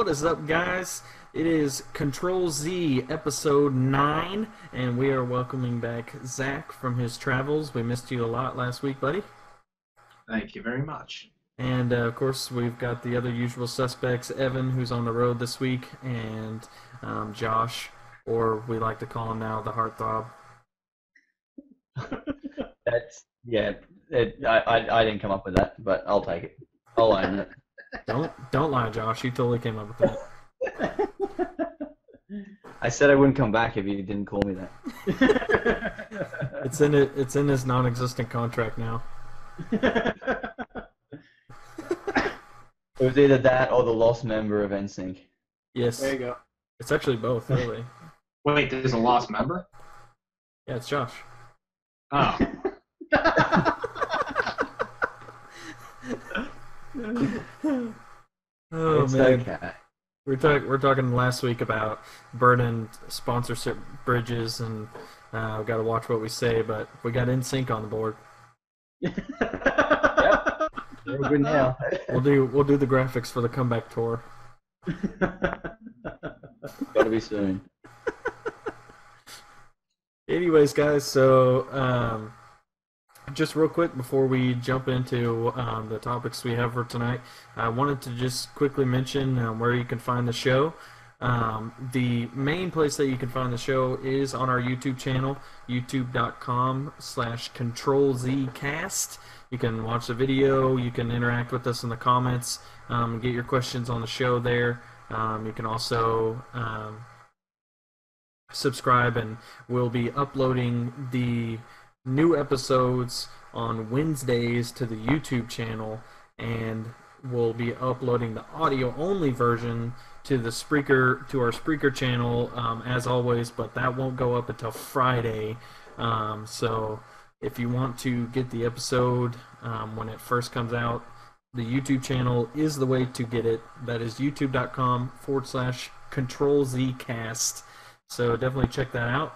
What is up, guys? It is Ctrl+Z episode 9, and we are welcoming back Zach from his travels. We missed you a lot last week, buddy. Thank you very much. And of course, we've got the other usual suspects, Evan, who's on the road this week, and Josh, or we like to call him now the Heartthrob. That's yeah. I didn't come up with that, but I'll take it. I'll own it. Don't lie, Josh. You totally came up with that. I said I wouldn't come back if you didn't call me that. It's in his non-existent contract now. It was either that or the lost member of NSYNC. Yes. There you go. It's actually both, really. Wait, there's a lost member? Yeah, it's Josh. Oh. Oh It's man, okay. we're talking last week about burning sponsorship bridges, and we got to watch what we say. But we got NSYNC on the board. Yep. We're good now. We'll do the graphics for the comeback tour. Gotta be soon. Anyways, guys, so just real quick before we jump into the topics we have for tonight, I wanted to just quickly mention where you can find the show. The main place that you can find the show is on our YouTube channel, youtube.com/CtrlZcast. You can watch the video, you can interact with us in the comments, get your questions on the show there. You can also subscribe, and we'll be uploading the new episodes on Wednesdays to the YouTube channel, and we'll be uploading the audio-only version to our Spreaker channel as always, but that won't go up until Friday. So if you want to get the episode when it first comes out, the YouTube channel is the way to get it. That is youtube.com/CtrlZcast. So definitely check that out.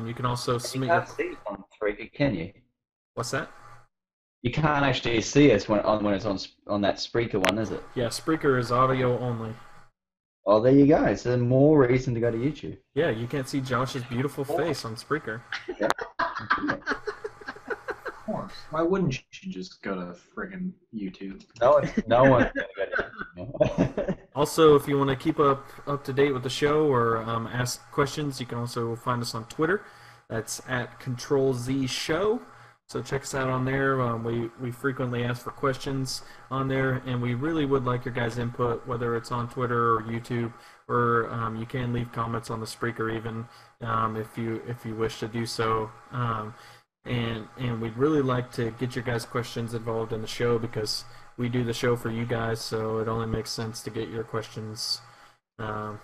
You can also submit You your... can't see us on Spreaker, can you? What's that? You can't actually see us when it's on that Spreaker one, is it? Yeah, Spreaker is audio only. Oh, there you go. So more reason to go to YouTube. Yeah, you can't see Josh's beautiful face on Spreaker. Yep. Of course. Why wouldn't you just go to friggin' YouTube? No one's gonna go to YouTube. Also, if you want to keep up to date with the show or ask questions, you can also find us on Twitter. That's at Ctrl+Z Show. So check us out on there. We frequently ask for questions on there, and we really would like your guys' input, whether it's on Twitter or YouTube, or you can leave comments on the Spreaker even if you wish to do so. And we'd really like to get your guys' questions involved in the show, because we do the show for you guys, so it only makes sense to get your questions on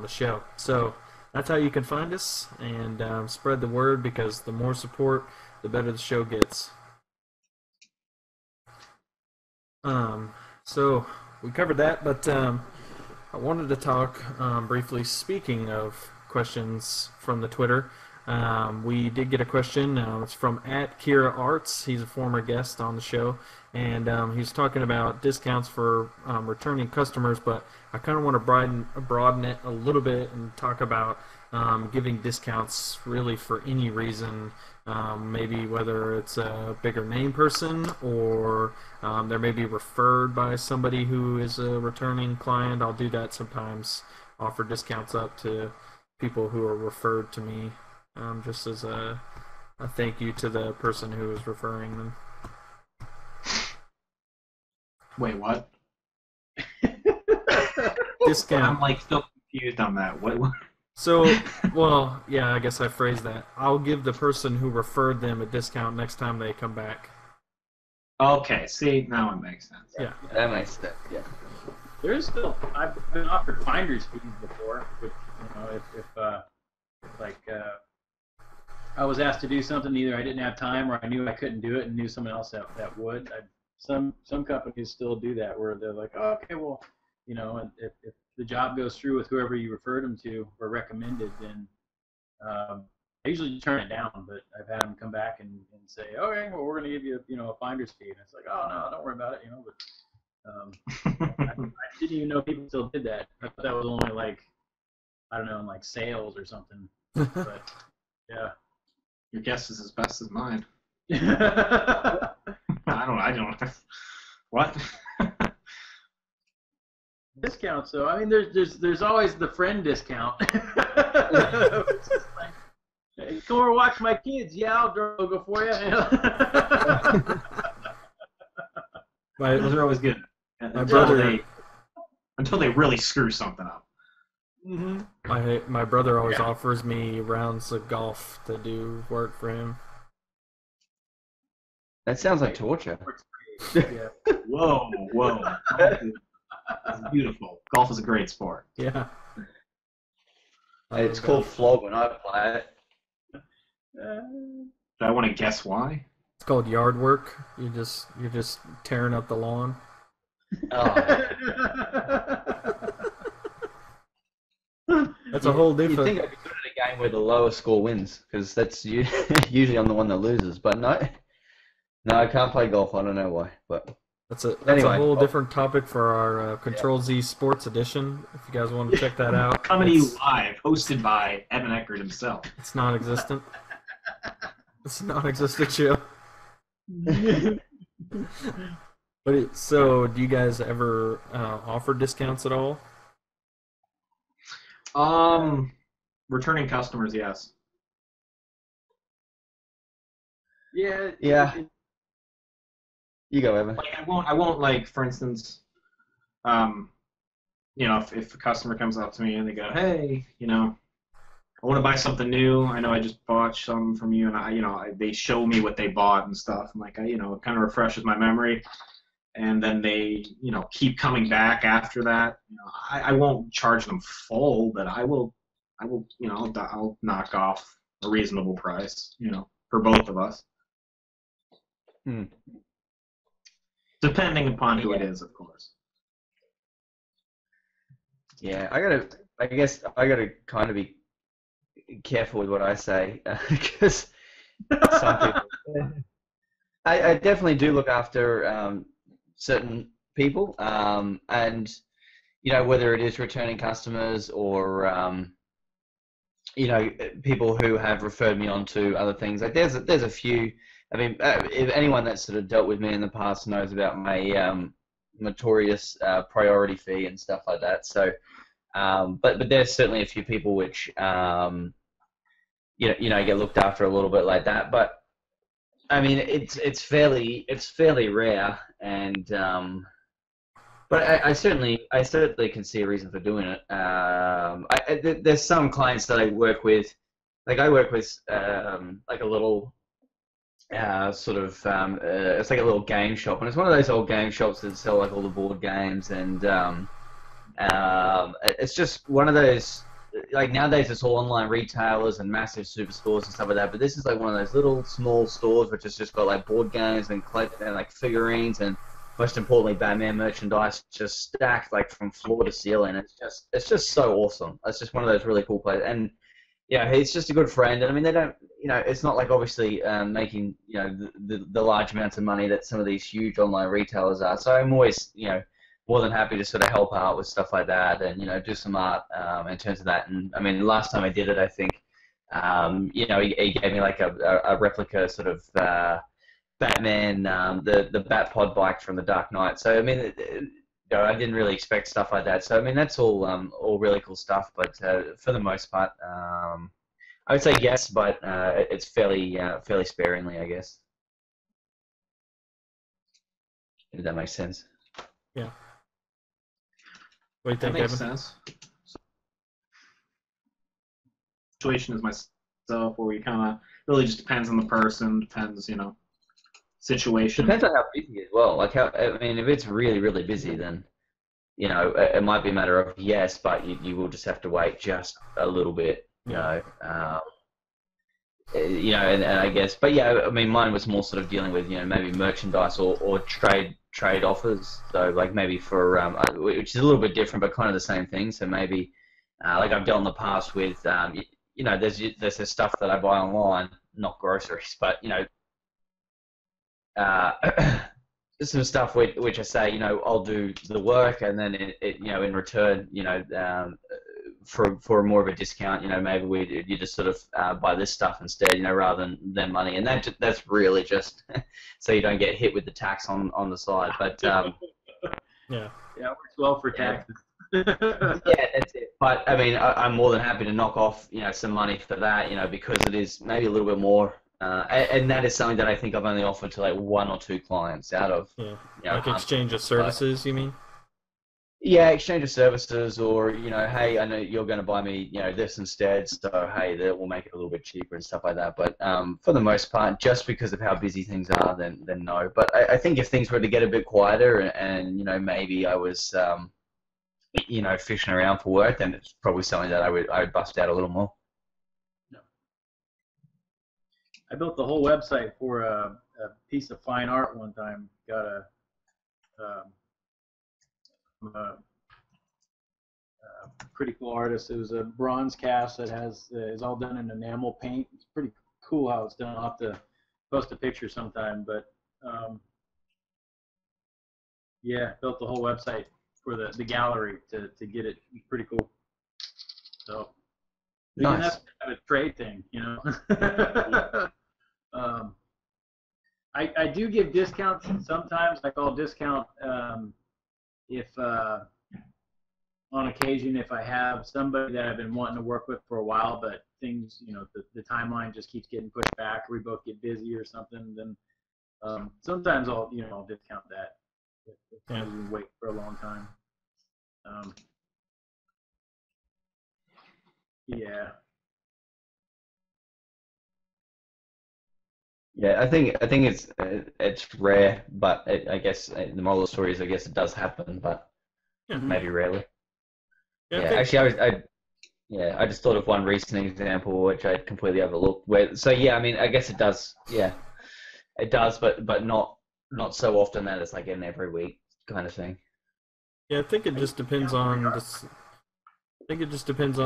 the show. So that's how you can find us, and spread the word, because the more support, the better the show gets. So we covered that, but I wanted to talk briefly, speaking of questions from the Twitter. We did get a question. It's from @KiraArts. He's a former guest on the show, and he's talking about discounts for returning customers. But I kind of want to broaden it a little bit and talk about giving discounts really for any reason. Maybe whether it's a bigger name person, or they're maybe referred by somebody who is a returning client. I'll do that sometimes. Offer discounts up to people who are referred to me. Just as a thank you to the person who is referring them. Wait, what? Discount. I'm like still confused on that. What? So, well, yeah, I guess I phrased that. I'll give the person who referred them a discount next time they come back. Okay, see, now it makes sense. Yeah. That makes sense. Yeah. There's still, I've been offered finder's fees before, which, if I was asked to do something, either I didn't have time or I knew I couldn't do it and knew someone else that would. Some companies still do that, where they're like, oh, okay, well, if the job goes through with whoever you referred them to or recommended, then I usually turn it down, but I've had them come back and say, okay, well, we're going to give you, a finder's fee. And it's like, oh, no, don't worry about it, but I didn't even know people still did that. I thought that was only like, I don't know, in like sales or something. But yeah. Your guess is as best as mine. Discount. I don't. What? So I mean, there's always the friend discount. It's just like, hey, come over and watch my kids. Yeah, I'll draw a logo for you. Those are always good. My brother, Until they really screw something up. Mm-hmm. my brother always offers me rounds of golf to do work for him. That sounds like torture. Yeah. Whoa. Golf is beautiful. Golf is a great sport. Yeah. It's called flog when I play it. Do I want to guess why? It's called yard work. You're just tearing up the lawn. Oh, That's a whole you'd different. think I'd be good at a game where the lowest score wins, because that's usually I'm the one that loses. But no, I can't play golf. I don't know why, but That's a Anyway. whole different topic for our Ctrl+Z Sports Edition. If you guys want to check that out, Coming to you live, hosted by Evan Eckert himself. It's non-existent. It's a non-existent show. So, do you guys ever offer discounts at all? Returning customers, yes. Yeah. Yeah. You go, Evan. Like I won't like, for instance, if a customer comes up to me and they go, hey, I want to buy something new. I know I just bought some from you, and they show me what they bought and stuff. I'm like, it kind of refreshes my memory, and then they, keep coming back after that. I won't charge them full, but I'll knock off a reasonable price, for both of us. Depending upon who it is, of course. Yeah, I guess I gotta kind of be careful with what I say, because some people. I definitely do look after certain people, and whether it is returning customers or people who have referred me on to other things. Like there's a few. I mean, if anyone that's sort of dealt with me in the past knows about my notorious priority fee and stuff like that. So, but there's certainly a few people which get looked after a little bit like that. But I mean, it's fairly rare, and but I certainly can see a reason for doing it. There's some clients that I work with, like I work with like a little. It's like a little game shop, and it's one of those old game shops that sell like all the board games, and it's just one of those, like nowadays it's all online retailers and massive superstores and stuff like that, but this is like one of those little small stores which has just got like board games and like figurines and most importantly Batman merchandise just stacked like from floor to ceiling. It's just so awesome. It's just one of those really cool places, and he's just a good friend, and I mean they don't, it's not like obviously making the large amounts of money that some of these huge online retailers are. So I'm always more than happy to sort of help out with stuff like that, and do some art in terms of that. And I mean, the last time I did it, I think he gave me like a replica sort of Batman, the Bat-Pod bike from the Dark Knight. So I mean, I didn't really expect stuff like that. So I mean, that's all really cool stuff. But for the most part, I would say yes, but it's fairly sparingly, I guess. If that makes sense. Yeah. What do you That think, makes Evan? sense. Situation is myself where we kind of really just depends on the person, depends, situation. Depends on how busy as well. Like I mean, if it's really, really busy, then it might be a matter of yes, but you will just have to wait just a little bit. And I guess, but yeah, I mean, mine was more sort of dealing with maybe merchandise or trade offers. So like maybe for which is a little bit different, but kind of the same thing. So maybe like I've dealt in the past with there's this stuff that I buy online, not groceries, but some stuff which I say, I'll do the work, and then in return, for more of a discount, maybe you just sort of buy this stuff instead, rather than money, and that's really just so you don't get hit with the tax on the side. But Yeah. Yeah, it works well for taxes. yeah, that's it. But I mean, I'm more than happy to knock off, some money for that, because it is maybe a little bit more. And that is something that I think I've only offered to like 1 or 2 clients out of, Yeah. Like 100. exchange of services, you mean? Yeah, exchange of services, or hey, I know you're going to buy me, this instead, so hey, that will make it a little bit cheaper and stuff like that. But for the most part, just because of how busy things are, then no. But I think if things were to get a bit quieter, and maybe I was, fishing around for work, then it's probably something that I would bust out a little more. I built the whole website for a piece of fine art one time. Got a pretty cool artist. It was a bronze cast that is all done in enamel paint. It's pretty cool how it's done. I'll have to post a picture sometime. But yeah, built the whole website for the gallery to get it. It's pretty cool. So Nice. that's kind of a trade thing, I do give discounts sometimes. Like I'll discount if on occasion if I have somebody that I've been wanting to work with for a while, but things, the timeline just keeps getting pushed back, or we both get busy or something. Then sometimes I'll discount that if we wait for a long time. Yeah. Yeah, I think it's rare, but I guess the moral of the story is I guess it does happen, but maybe rarely. Yeah. Yeah, actually, I just thought of one recent example which I completely overlooked. I mean, I guess it does. Yeah, it does, but not so often that it's like an every week kind of thing. Yeah, I think it just depends on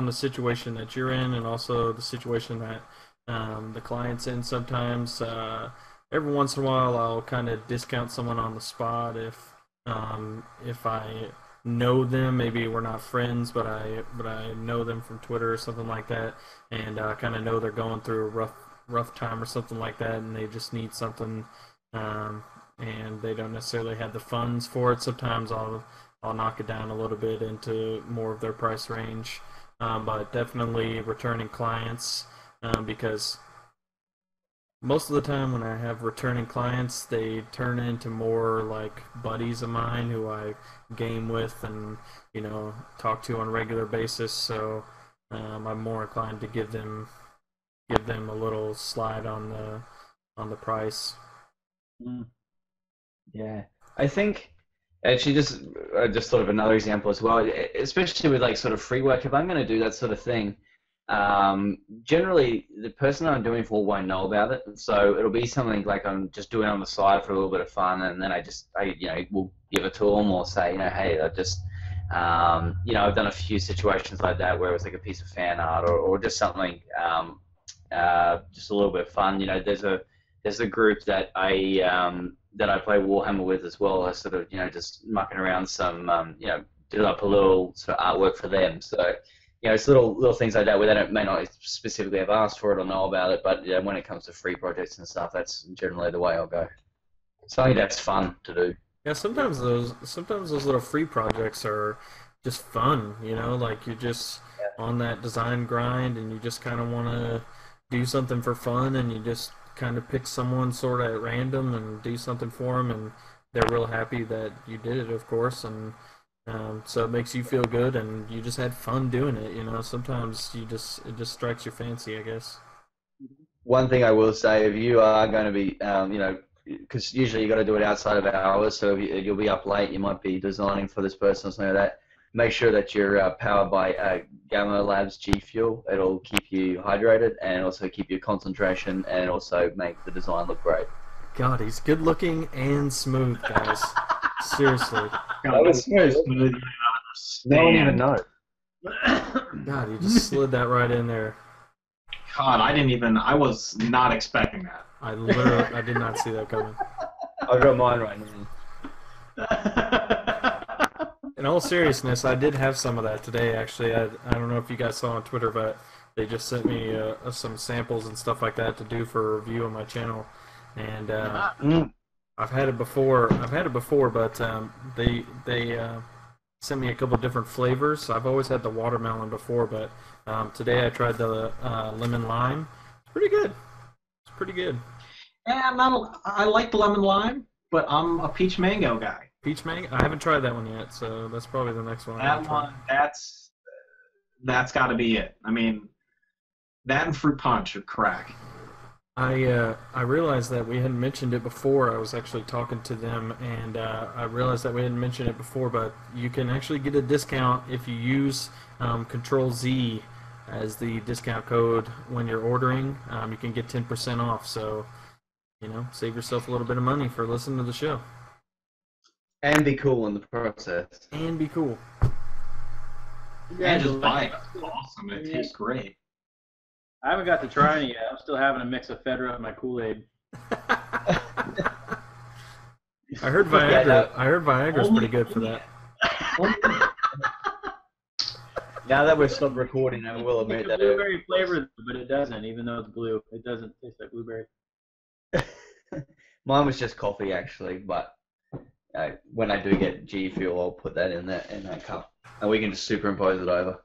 the situation that you're in, and also the situation that the client's in. Sometimes, every once in a while, I'll kind of discount someone on the spot if I know them. Maybe we're not friends, but I know them from Twitter or something like that, and I kind of know they're going through a rough time or something like that, and they just need something, and they don't necessarily have the funds for it. Sometimes I'll knock it down a little bit into more of their price range, but definitely returning clients, because most of the time when I have returning clients, they turn into more like buddies of mine who I game with and talk to on a regular basis. So I'm more inclined to give them a little slide on the price. Yeah, I think actually I just thought of another example as well, especially with like sort of free work. If I'm going to do that sort of thing, generally the person I'm doing for won't know about it, so it'll be something like I'm just doing on the side for a little bit of fun, and then I will give it to them or say, hey, I've done a few situations like that where it was like a piece of fan art or just something, just a little bit of fun. There's a group that I play Warhammer with as well. I sort of just mucking around some did up a little sort of artwork for them. So it's little things like that where they may not specifically have asked for it or know about it, but when it comes to free projects and stuff, that's generally the way I'll go. Something that's fun to do. Yeah, sometimes those little free projects are just fun, like you're just on that design grind and you just kind of want to do something for fun, and you just kind of pick someone sort of at random and do something for them, and they're real happy that you did it, of course, and so it makes you feel good, and you just had fun doing it. Sometimes it just strikes your fancy, I guess. One thing I will say, if you are going to be, because usually you got to do it outside of hours, so if you'll be up late, you might be designing for this person or something like that. Make sure that you're powered by Gamma Labs G Fuel. It'll keep you hydrated and also keep your concentration and also make the design look great. God, he's good looking and smooth, guys. Seriously. That was smooth. No one even knows. God, you just slid that right in there. God, I was not expecting that. I did not see that coming. I've got mine right now. In all seriousness, I did have some of that today. Actually, I don't know if you guys saw on Twitter, but they just sent me some samples and stuff like that to do for a review on my channel, and I've had it before. But they sent me a couple different flavors. I've always had the watermelon before, but today I tried the lemon lime. It's pretty good. It's pretty good. Yeah, I like the lemon lime, but I'm a peach mango guy. Peach mango? I haven't tried that one yet, so that's probably the next one. That one, that's got to be it. I mean, that and fruit punch are crack. I realized that we hadn't mentioned it before. I was actually talking to them, and I realized that we hadn't mentioned it before, but you can actually get a discount if you use Ctrl+Z as the discount code when you're ordering. You can get 10% off, so, save yourself a little bit of money for listening to the show. And be cool in the process. And be cool. And just buy it. It's awesome. It tastes great. I haven't got to try any yet. I'm still having a mix of Fedra and my Kool-Aid. I heard Viagra. I heard Viagra's pretty good for that. Now that we've stopped recording, I will admit that. Blueberry flavor, but it doesn't. Even though it's blue, it doesn't taste like blueberry. Mine was just coffee, actually, but when I do get G Fuel, I'll put that in that cup, and we can just superimpose it over.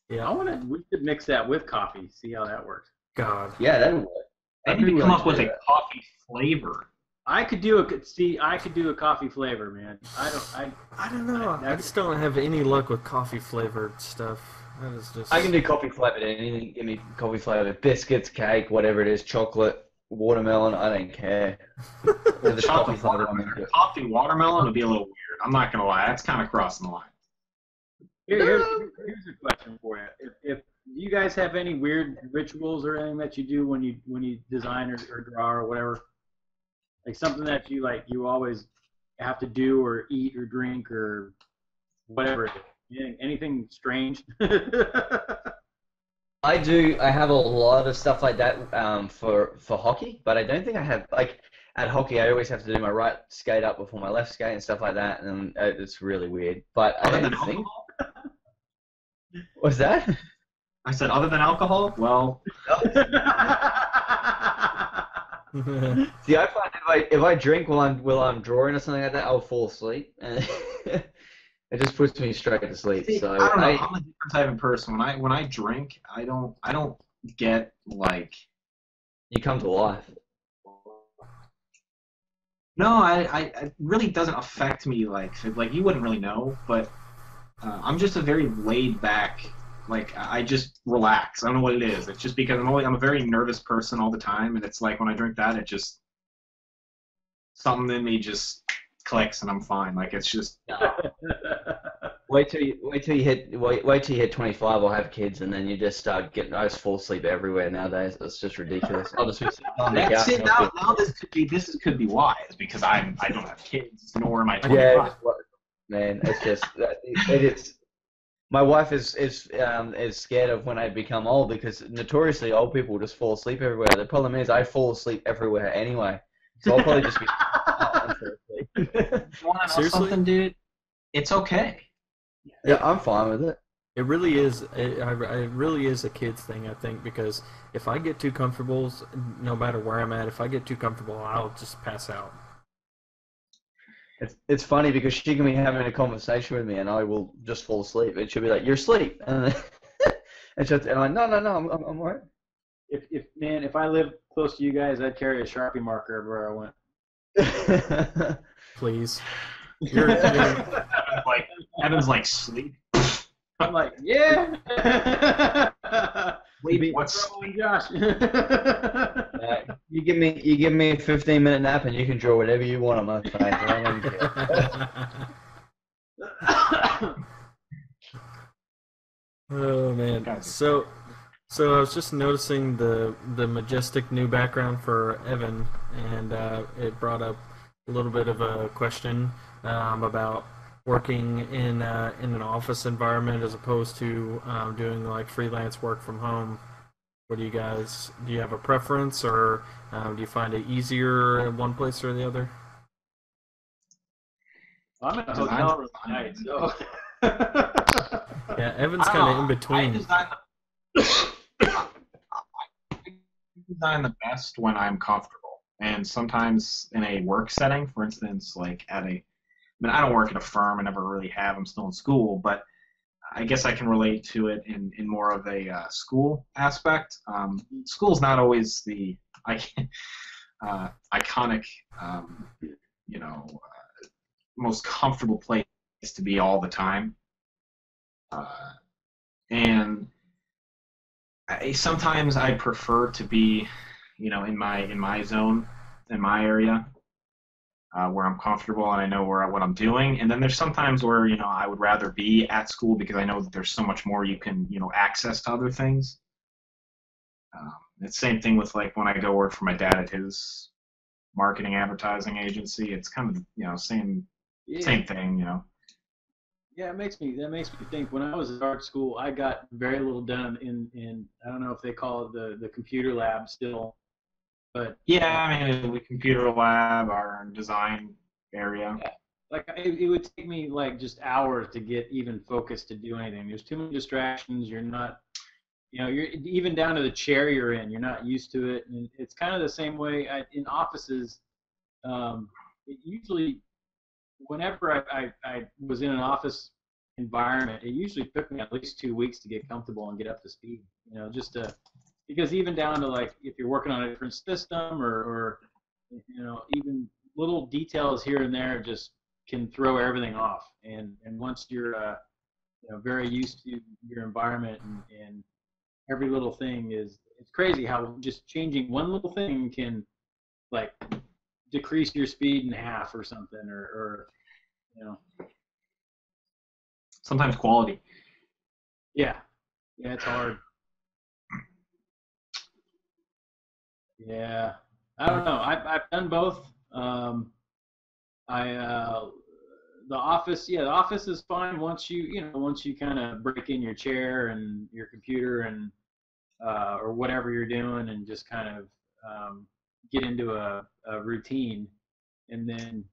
Yeah, we should mix that with coffee. See how that works. God. Yeah, that would work. I need to come up with a coffee flavor. I could do a coffee flavor, man. I don't know. I just don't have any luck with coffee flavored stuff. That is just. I can do coffee flavored anything. Give me coffee flavored biscuits, cake, whatever it is, chocolate, watermelon. I don't care. Coffee watermelon would be a little weird. I'm not gonna lie. That's kind of crossing the line. Here's a question for you. If you guys have any weird rituals or anything that you do when you design or draw or whatever, like something that you always have to do or eat or drink or whatever, anything strange? I do. I have a lot of stuff like that for hockey, but I don't think I have at hockey. I always have to do my right skate up before my left skate and stuff like that, and it's really weird. But I don't think. What's that? I said, other than alcohol? Well. See, I find if I drink while I'm drawing or something like that, I'll fall asleep, and it just puts me straight to sleep. So I don't know. I'm a different type of person. When I drink, I don't get like. You come to life. No, it really doesn't affect me like you wouldn't really know, but I'm just a very laid back. Like I just relax. I don't know what it is. It's just because I'm a very nervous person all the time, and it's like when I drink that, it just something in me just clicks, and I'm fine. Like it's just. Wait till you hit 25 or have kids, and then you just start getting. I just fall asleep everywhere nowadays. It's just ridiculous. I'll just be sitting on the couch. Now this could be wise because I don't have kids, nor am I 25. Yeah, man, it's just it is. My wife is scared of when I become old because notoriously old people just fall asleep everywhere. The problem is I fall asleep everywhere anyway, so I'll probably just be. You want to know something, dude? It's okay. Yeah, I'm fine with it. It really is. It really is a kid's thing, I think, because if I get too comfortable, no matter where I'm at, if I get too comfortable, I'll just pass out. It's funny because she can be having a conversation with me and I will just fall asleep and she'll be like, "You're asleep," and I'm like, "No, I'm alright." If I lived close to you guys, I'd carry a Sharpie marker everywhere I went. Please. Evan's like sleep. I'm like, yeah. Wait, what's wrong, Josh? You give me a 15-minute nap and you can draw whatever you want on my face. I don't care. Oh man. So I was just noticing the majestic new background for Evan, and it brought up a little bit of a question about working in an office environment as opposed to doing like freelance work from home. What do you have a preference, or do you find it easier in one place or the other? I'm in a Design's hotel room fine. tonight, so. Yeah, Evan's I don't kind of know. in between. I design the best when I'm comfortable, and sometimes in a work setting, for instance, like at a. I mean, I don't work at a firm. I never really have. I'm still in school, but I guess I can relate to it in more of a school aspect. School's not always the iconic, you know, most comfortable place to be all the time. And sometimes I prefer to be, in my zone, in my area, where I'm comfortable and I know what I'm doing. And then there's sometimes where I would rather be at school because I know that there's so much more you can access to other things. It's the same thing with like when I go work for my dad at his marketing advertising agency. It's kind of same thing. Yeah, that makes me think. When I was at art school, I got very little done in I don't know if they call it the computer lab still, but Yeah, I mean the computer lab, our design area. yeah, like it would take me like just hours to get even focused to do anything. There's too many distractions. You're not, you're even down to the chair you're in. You're not used to it, and it's kind of the same way in offices. It usually whenever I was in an office environment, it usually took me at least 2 weeks to get comfortable and get up to speed. Just because even down to like if you're working on a different system or even little details here and there just can throw everything off. And once you're very used to your environment and every little thing it's crazy how just changing one little thing can like decrease your speed in half or something or Sometimes quality. yeah, it's hard. Yeah, I don't know. I've done both. The office is fine once you kind of break in your chair and your computer and or whatever you're doing and just kind of get into a routine, and then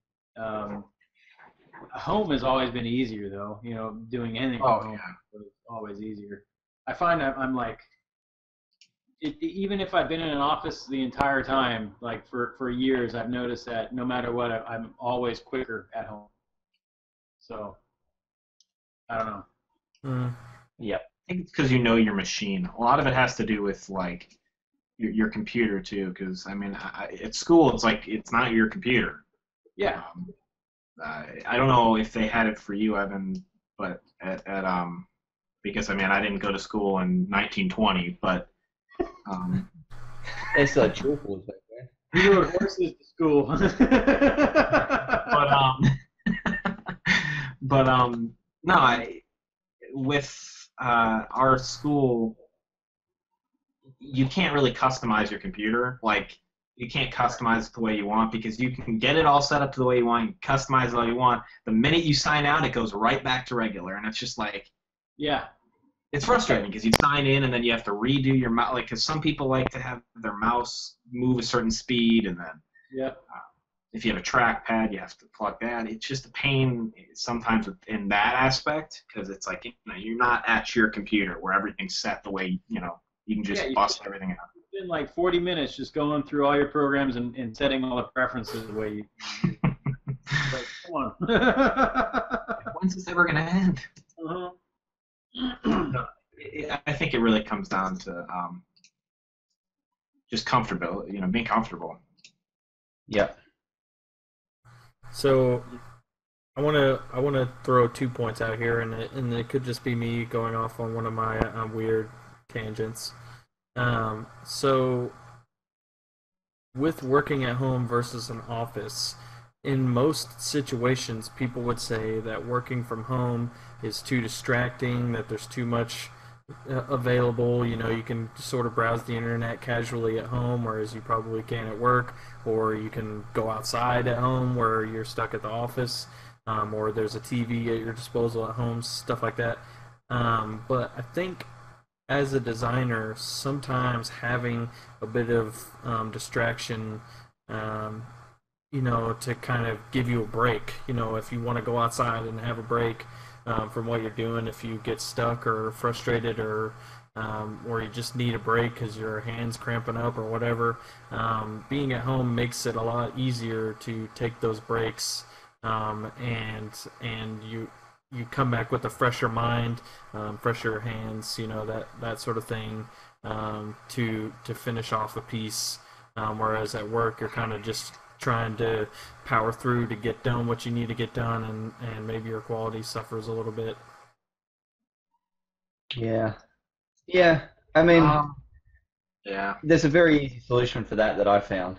home has always been easier though. Doing anything from home is always easier. I find I'm like even if I've been in an office the entire time, like for years, I've noticed that no matter what, I'm always quicker at home. So, I don't know. Mm. Yep. I think it's because you know your machine. A lot of it has to do with like your computer too. Because I mean, at school, it's like it's not your computer. Yeah. I don't know if they had it for you, Evan, but at because I mean I didn't go to school in 1920, but They still had chalkboards back there. We rode horses to school. but no, with our school, you can't really customize your computer. Like you can't customize it the way you want because you can get it all set up to the way you want, you customize it all you want. The minute you sign out, it goes right back to regular, and it's just like yeah. it's frustrating because you sign in and then you have to redo your mouse. Like, because some people like to have their mouse move a certain speed, and then if you have a trackpad, you have to plug that. It's just a pain sometimes in that aspect because it's like you're not at your computer where everything's set the way you can just bust everything out. It's been like 40 minutes just going through all your programs and setting all the preferences the way you like, come on. When's this ever gonna end? Uh-huh. I think it really comes down to just comfortability, being comfortable. Yeah. So I want to throw 2 points out here, and it could just be me going off on one of my weird tangents. So with working at home versus an office, in most situations, people would say that working from home is too distracting, that there's too much available. You can sort of browse the internet casually at home, whereas you probably can at work, or you can go outside at home where you're stuck at the office, or there's a TV at your disposal at home, stuff like that. But I think as a designer, sometimes having a bit of distraction to kind of give you a break. If you want to go outside and have a break from what you're doing, if you get stuck or frustrated or you just need a break because your hand's cramping up or whatever, being at home makes it a lot easier to take those breaks, and you come back with a fresher mind, fresher hands, that sort of thing, to finish off a piece. Whereas at work, you're kind of just trying to power through to get done what you need to get done, and maybe your quality suffers a little bit. Yeah. Yeah. I mean, Yeah. there's a very easy solution for that I found.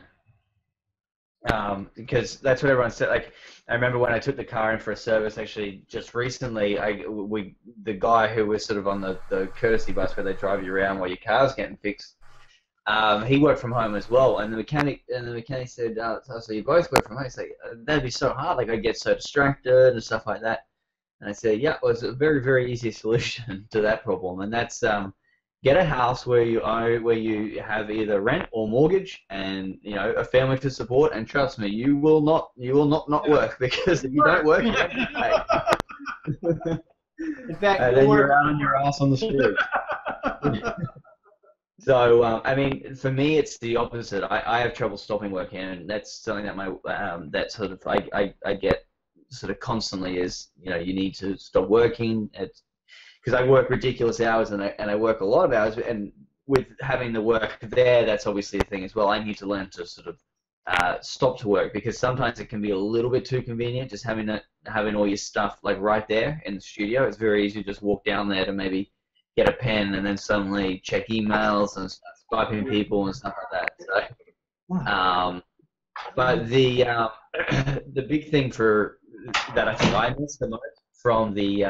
Because that's what everyone said. Like, I remember when I took the car in for a service, actually, just recently, the guy who was sort of on the courtesy bus where they drive you around while your car's getting fixed, he worked from home as well. And the mechanic said, so you both work from home. He's like, that'd be so hard. Like, I get so distracted and stuff like that. And I said, yeah, it was a very, very easy solution to that problem, and that's get a house where you have either rent or mortgage, and a family to support. And trust me, you will not work, because if you don't work, you don't get paid. In fact, And then you're out on your ass on the street. So I mean, for me, it's the opposite. I have trouble stopping working, and that's something that that sort of I get sort of constantly is, you need to stop working. It's because I work ridiculous hours, and I work a lot of hours, and with having the work there, that's obviously a thing as well. I need to learn to sort of stop to work, because sometimes it can be a little bit too convenient, just having all your stuff like right there in the studio. It's very easy to just walk down there to maybe get a pen and then suddenly check emails and start Skyping people and stuff like that. So, but the big thing that I think I miss the most from the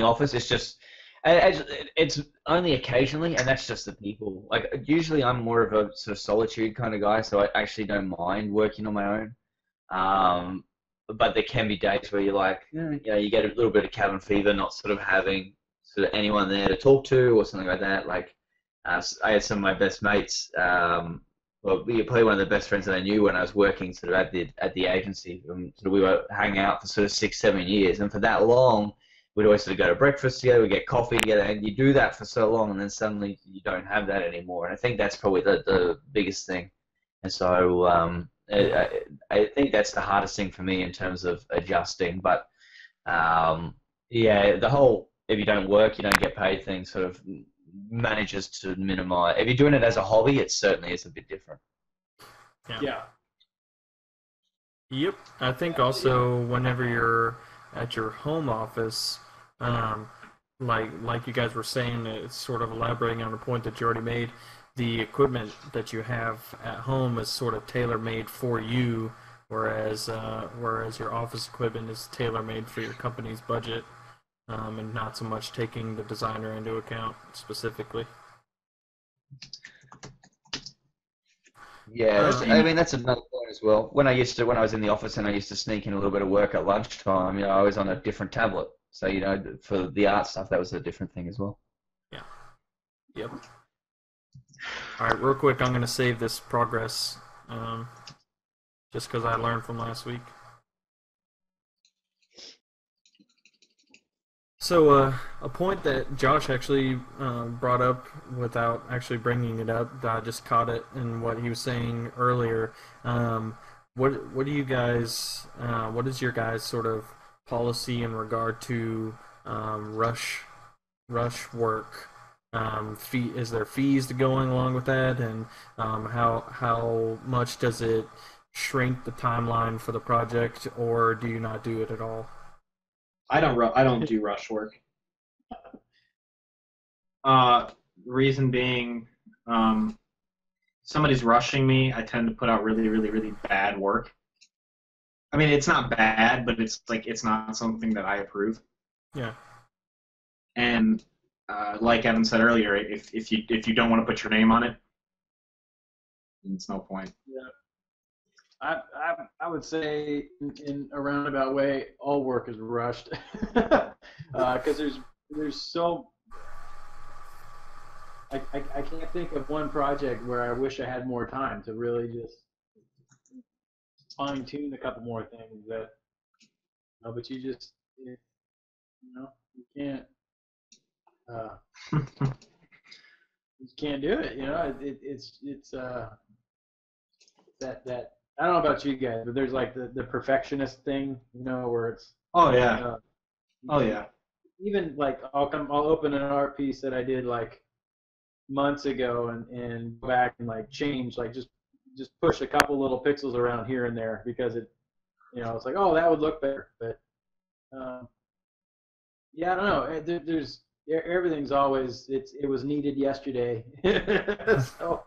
office is just, it's only occasionally, and that's just the people. Like, usually I'm more of a sort of solitude kind of guy, so I actually don't mind working on my own. But there can be days where you're like, you get a little bit of cabin fever, not sort of having sort of anyone there to talk to or something like that. Like, I had some of my best mates. Well, probably one of the best friends that I knew when I was working sort of at the agency. So we were hanging out for sort of 6-7 years, and for that long, we'd always sort of go to breakfast together, we'd get coffee together, and you do that for so long, and then suddenly you don't have that anymore. And I think that's probably the biggest thing. And so I think that's the hardest thing for me in terms of adjusting. But yeah, the whole if you don't work, you don't get paid thing sort of manages to minimize. If you're doing it as a hobby, it certainly is a bit different. Yeah. Yep. I think also whenever you're at your home office, like you guys were saying, it's sort of elaborating on a point that you already made. The equipment that you have at home is sort of tailor-made for you, whereas your office equipment is tailor-made for your company's budget, and not so much taking the designer into account specifically. Yeah, I mean, that's another point as well. When I was in the office and I used to sneak in a little bit of work at lunchtime, I was on a different tablet. So, for the art stuff, that was a different thing as well. Yeah. Yep. All right, real quick, I'm going to save this progress, just because I learned from last week. So a point that Josh actually brought up without actually bringing it up, I just caught it in what he was saying earlier. What do you guys? What is your guys' sort of policy in regard to rush work? Is there fees going along with that, and how much does it shrink the timeline for the project, or do you not do it at all? I don't do rush work. Reason being, somebody's rushing me, I tend to put out really, really, really bad work. I mean, it's not bad, but it's not something that I approve. Yeah. And like Evan said earlier, if you don't want to put your name on it, it's no point. Yeah. I would say in a roundabout way, all work is rushed, because there's so I can't think of one project where I wish I had more time to really just fine tune a couple more things that, but you just, you can't, you can't do it. It's that I don't know about you guys, but there's like the perfectionist thing, where it's. Oh yeah. Oh yeah. Even like I'll open an art piece that I did like months ago and go back and like change, like just push a couple little pixels around here and there because it's like, oh, that would look better, but yeah, I don't know. There's everything's always it was needed yesterday, so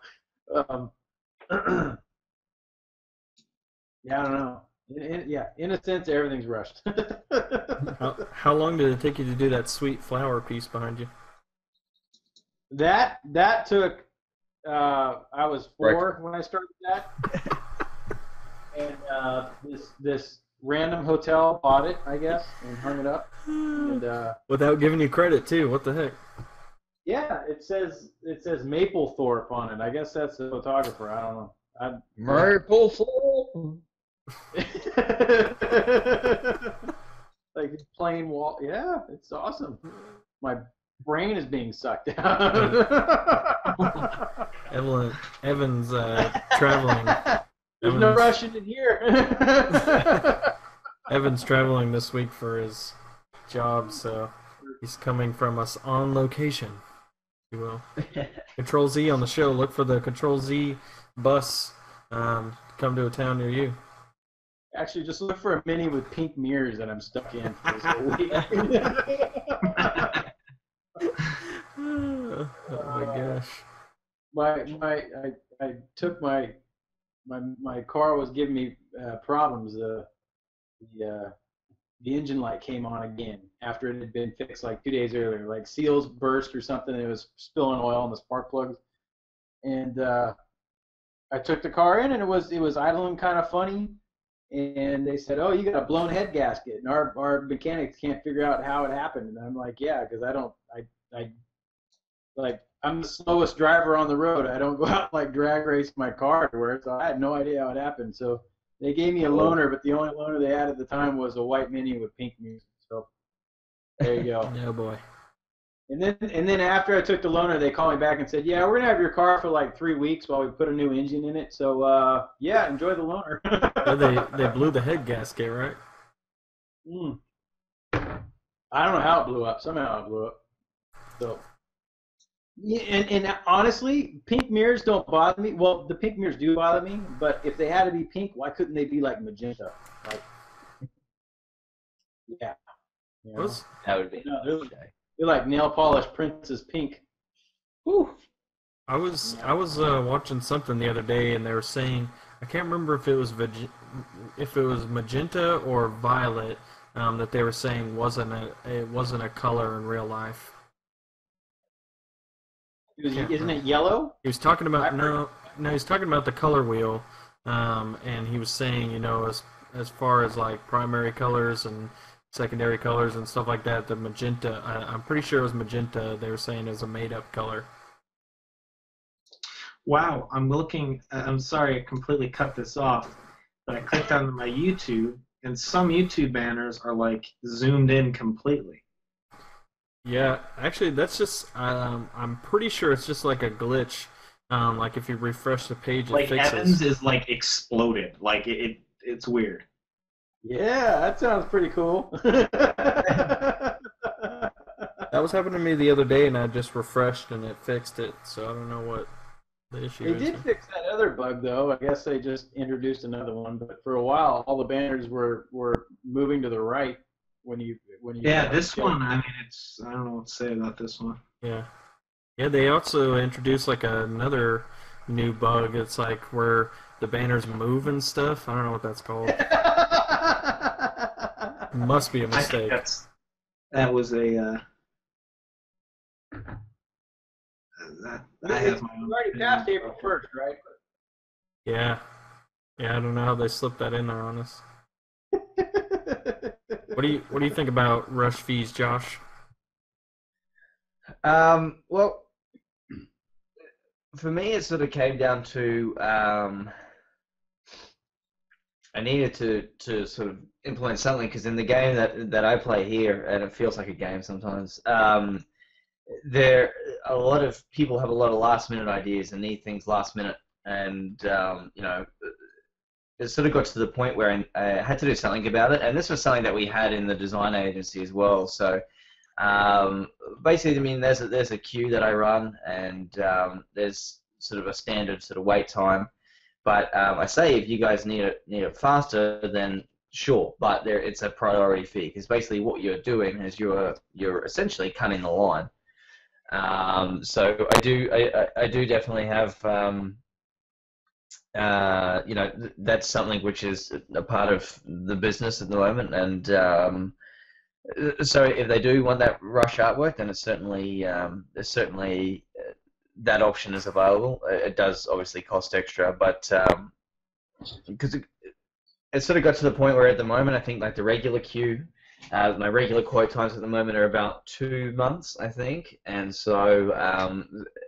yeah, I don't know. In a sense, everything's rushed. How long did it take you to do that sweet flower piece behind you? That took. I was 4 when I started that, and this random hotel bought it, I guess, and hung it up. And without giving you credit too. What the heck? Yeah, it says Maplethorpe on it. I guess that's the photographer. I don't know. Maplethorpe. Like plain wall. Yeah, it's awesome. My brain is being sucked out. Evan's traveling. There's no rushing in here. Evan's traveling this week for his job, so he's coming from us on location, if you will. Ctrl+Z on the show. Look for the Ctrl+Z bus to come to a town near you. Actually, just look for a mini with pink mirrors that I'm stuck in for this whole week. Oh my gosh. I took my car was giving me problems. The engine light came on again after it had been fixed like 2 days earlier. Like seals burst or something. And it was spilling oil in the spark plugs. And I took the car in and it was idling kind of funny. And they said, "Oh, you got a blown head gasket," and our mechanics can't figure out how it happened. And I'm like, "Yeah, because I'm the slowest driver on the road. I don't go out and like drag race my car everywhere, so I had no idea how it happened." So they gave me a loaner, but the only loaner they had at the time was a white Mini with pink music. So there you go. Oh boy. And then after I took the loaner, they called me back and said, "Yeah, we're gonna have your car for like 3 weeks while we put a new engine in it. So yeah, enjoy the loaner." They blew the head gasket, right? I don't know how it blew up. Somehow it blew up. So yeah, and honestly, pink mirrors don't bother me. Well, the pink mirrors do bother me, but if they had to be pink, why couldn't they be like magenta? Like, yeah. That would be. No, they're like nail polish Princess Pink. Whew. I was watching something the other day, and they were saying, I can't remember if it was magenta or violet, that they were saying wasn't a color in real life. Isn't it yellow? He was talking about he's talking about the color wheel, and he was saying, as far as like primary colors and secondary colors and stuff like that, the magenta, I'm pretty sure it was magenta, they were saying is a made-up color. Wow, I'm looking. I'm sorry, I completely cut this off, but I clicked on my YouTube, and some YouTube banners are like zoomed in completely. Yeah, actually, that's just. I'm pretty sure it's just like a glitch. Like if you refresh the page, it Like fixes. Evans is like exploded. Like it's weird. Yeah, that sounds pretty cool. That was happening to me the other day, and I just refreshed and it fixed it. So I don't know what the issue They is. did fix that other bug though. I guess they just introduced another one, but for a while, all the banners were moving to the right when you. Yeah, this one. I mean, I don't know what to say about this one. Yeah. Yeah, they also introduced like another new bug. It's like where the banners move and stuff. I don't know what that's called. Must be a I think mistake. that was a. I have my own. You already passed April 1st, right? Yeah. Yeah, I don't know how they slipped that in there on us. What do you think about rush fees, Josh? Well, for me, it sort of came down to I needed to sort of implement something because in the game that I play here, and it feels like a game sometimes, there a lot of people have a lot of last minute ideas and need things last minute, and it sort of got to the point where I had to do something about it, and this was something that we had in the design agency as well. So basically, I mean, there's a queue that I run, and there's sort of a standard sort of wait time. But I say if you guys need it faster, then sure. But it's a priority fee because basically what you're doing is you're essentially cutting the line. So I do definitely have that's something which is a part of the business at the moment, and so if they do want that rush artwork, then it's certainly there's certainly that option is available. It does obviously cost extra, but because it sort of got to the point where at the moment I think like the regular queue, my regular quote times at the moment are about 2 months, I think, and so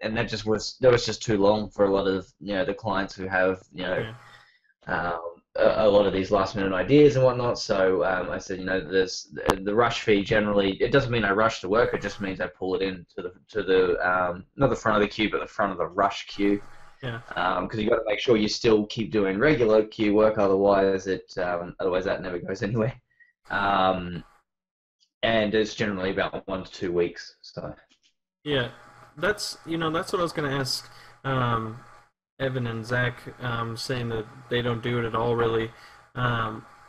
and that was just too long for a lot of the clients who have a lot of these last minute ideas and whatnot. So I said, there's the rush fee generally. It doesn't mean I rush to work. It just means I pull it in to the not the front of the queue, but the front of the rush queue. Yeah. Because you got to make sure you still keep doing regular queue work. Otherwise, otherwise that never goes anywhere. And it's generally about 1 to 2 weeks. So. Yeah, that's what I was going to ask. Evan and Zach saying that they don't do it at all, really.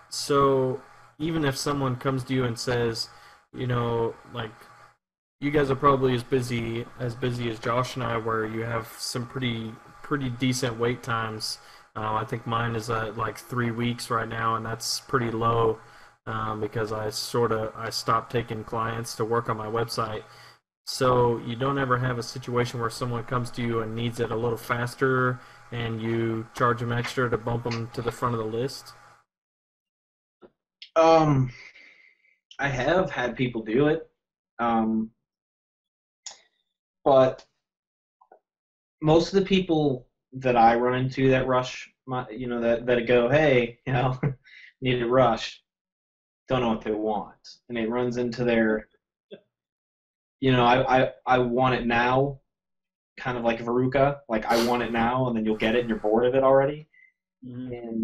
So even if someone comes to you and says, like, you guys are probably as busy as Josh and I, where you have some pretty decent wait times. I think mine is like 3 weeks right now, and that's pretty low because I stopped taking clients to work on my website. So you don't ever have a situation where someone comes to you and needs it a little faster, and you charge them extra to bump them to the front of the list? I have had people do it, but most of the people that I run into that rush, that go, hey, need it rushed, don't know what they want, and it runs into their I want it now, kind of like Veruca. Like, I want it now, and then you'll get it, and you're bored of it already. Mm-hmm. And,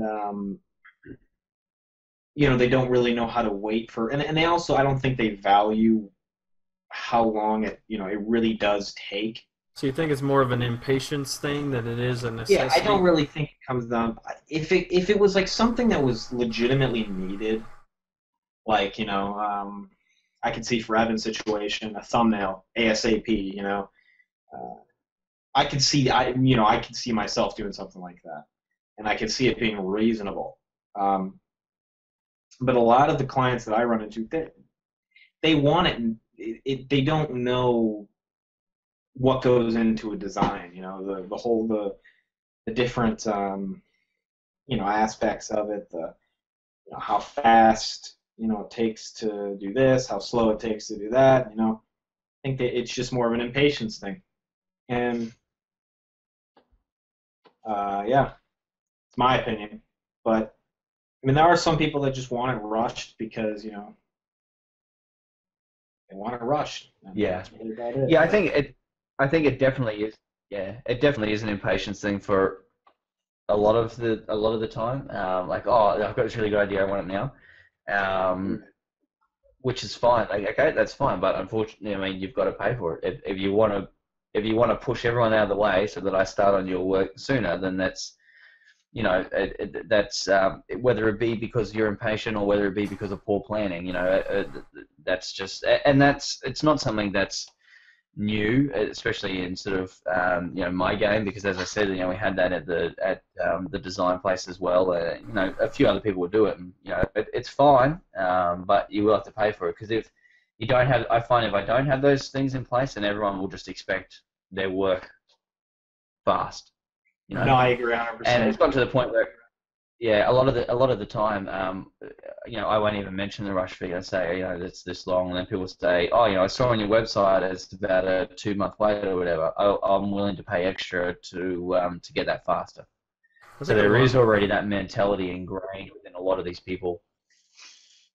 they don't really know how to wait for... And they also, I don't think they value how long it really does take. So you think it's more of an impatience thing than it is a necessity? Yeah, I don't really think it comes down... If it was, like, something that was legitimately needed, like, I could see for Evan's situation, a thumbnail, ASAP, I could see myself doing something like that, and I could see it being reasonable. But a lot of the clients that I run into, they want it, and they don't know what goes into a design. The different aspects of it, how fast it takes to do this, how slow it takes to do that. I think that it's just more of an impatience thing. And yeah, it's my opinion. But I mean, there are some people that just want it rushed because they want it rushed. Yeah. That's really about it. Yeah, I think it definitely is. Yeah, it definitely is an impatience thing for a lot of the time. Like, oh, I've got this really good idea, I want it now. Which is fine. Like, okay, that's fine. But unfortunately, I mean, you've got to pay for it. If you want to push everyone out of the way so that I start on your work sooner, then that's that's whether it be because you're impatient or whether it be because of poor planning. That's just, and it's not something that's new, especially in sort of my game, because as I said, we had that at the design place as well. A few other people would do it, and it's fine, but you will have to pay for it, because if you don't have, I find if I don't have those things in place, then everyone will just expect their work fast. No, I agree 100%. And it's gotten to the point where, yeah, a lot of the time, I won't even mention the rush fee. I say, it's this long, and then people say, oh, I saw on your website it's about a 2-month wait or whatever. I'm willing to pay extra to get that faster. I So think a there lot- is already that mentality ingrained within a lot of these people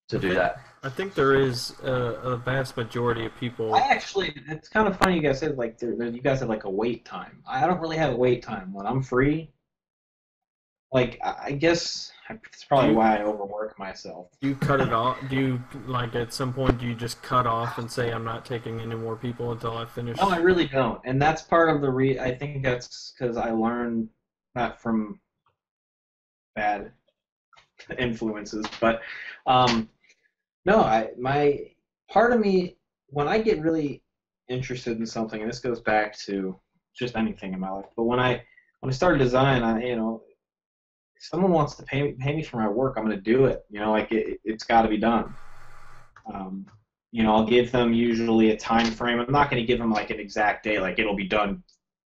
to do that. I think there is a vast majority of people. It's kind of funny you guys said like you guys have like a wait time. I don't really have a wait time when I'm free. Like I guess it's probably why I overwork myself. Do you cut it off? Do you, like, at some point, do you just cut off and say, I'm not taking any more people until I finish? No, I really don't, and that's part of the I think that's because I learned that from bad influences, but no, my part of me when I get really interested in something, and this goes back to just anything in my life, but when I started design, if someone wants to pay me for my work, I'm going to do it. Like it's got to be done. I'll give them usually a time frame. I'm not going to give them like an exact day, like it'll be done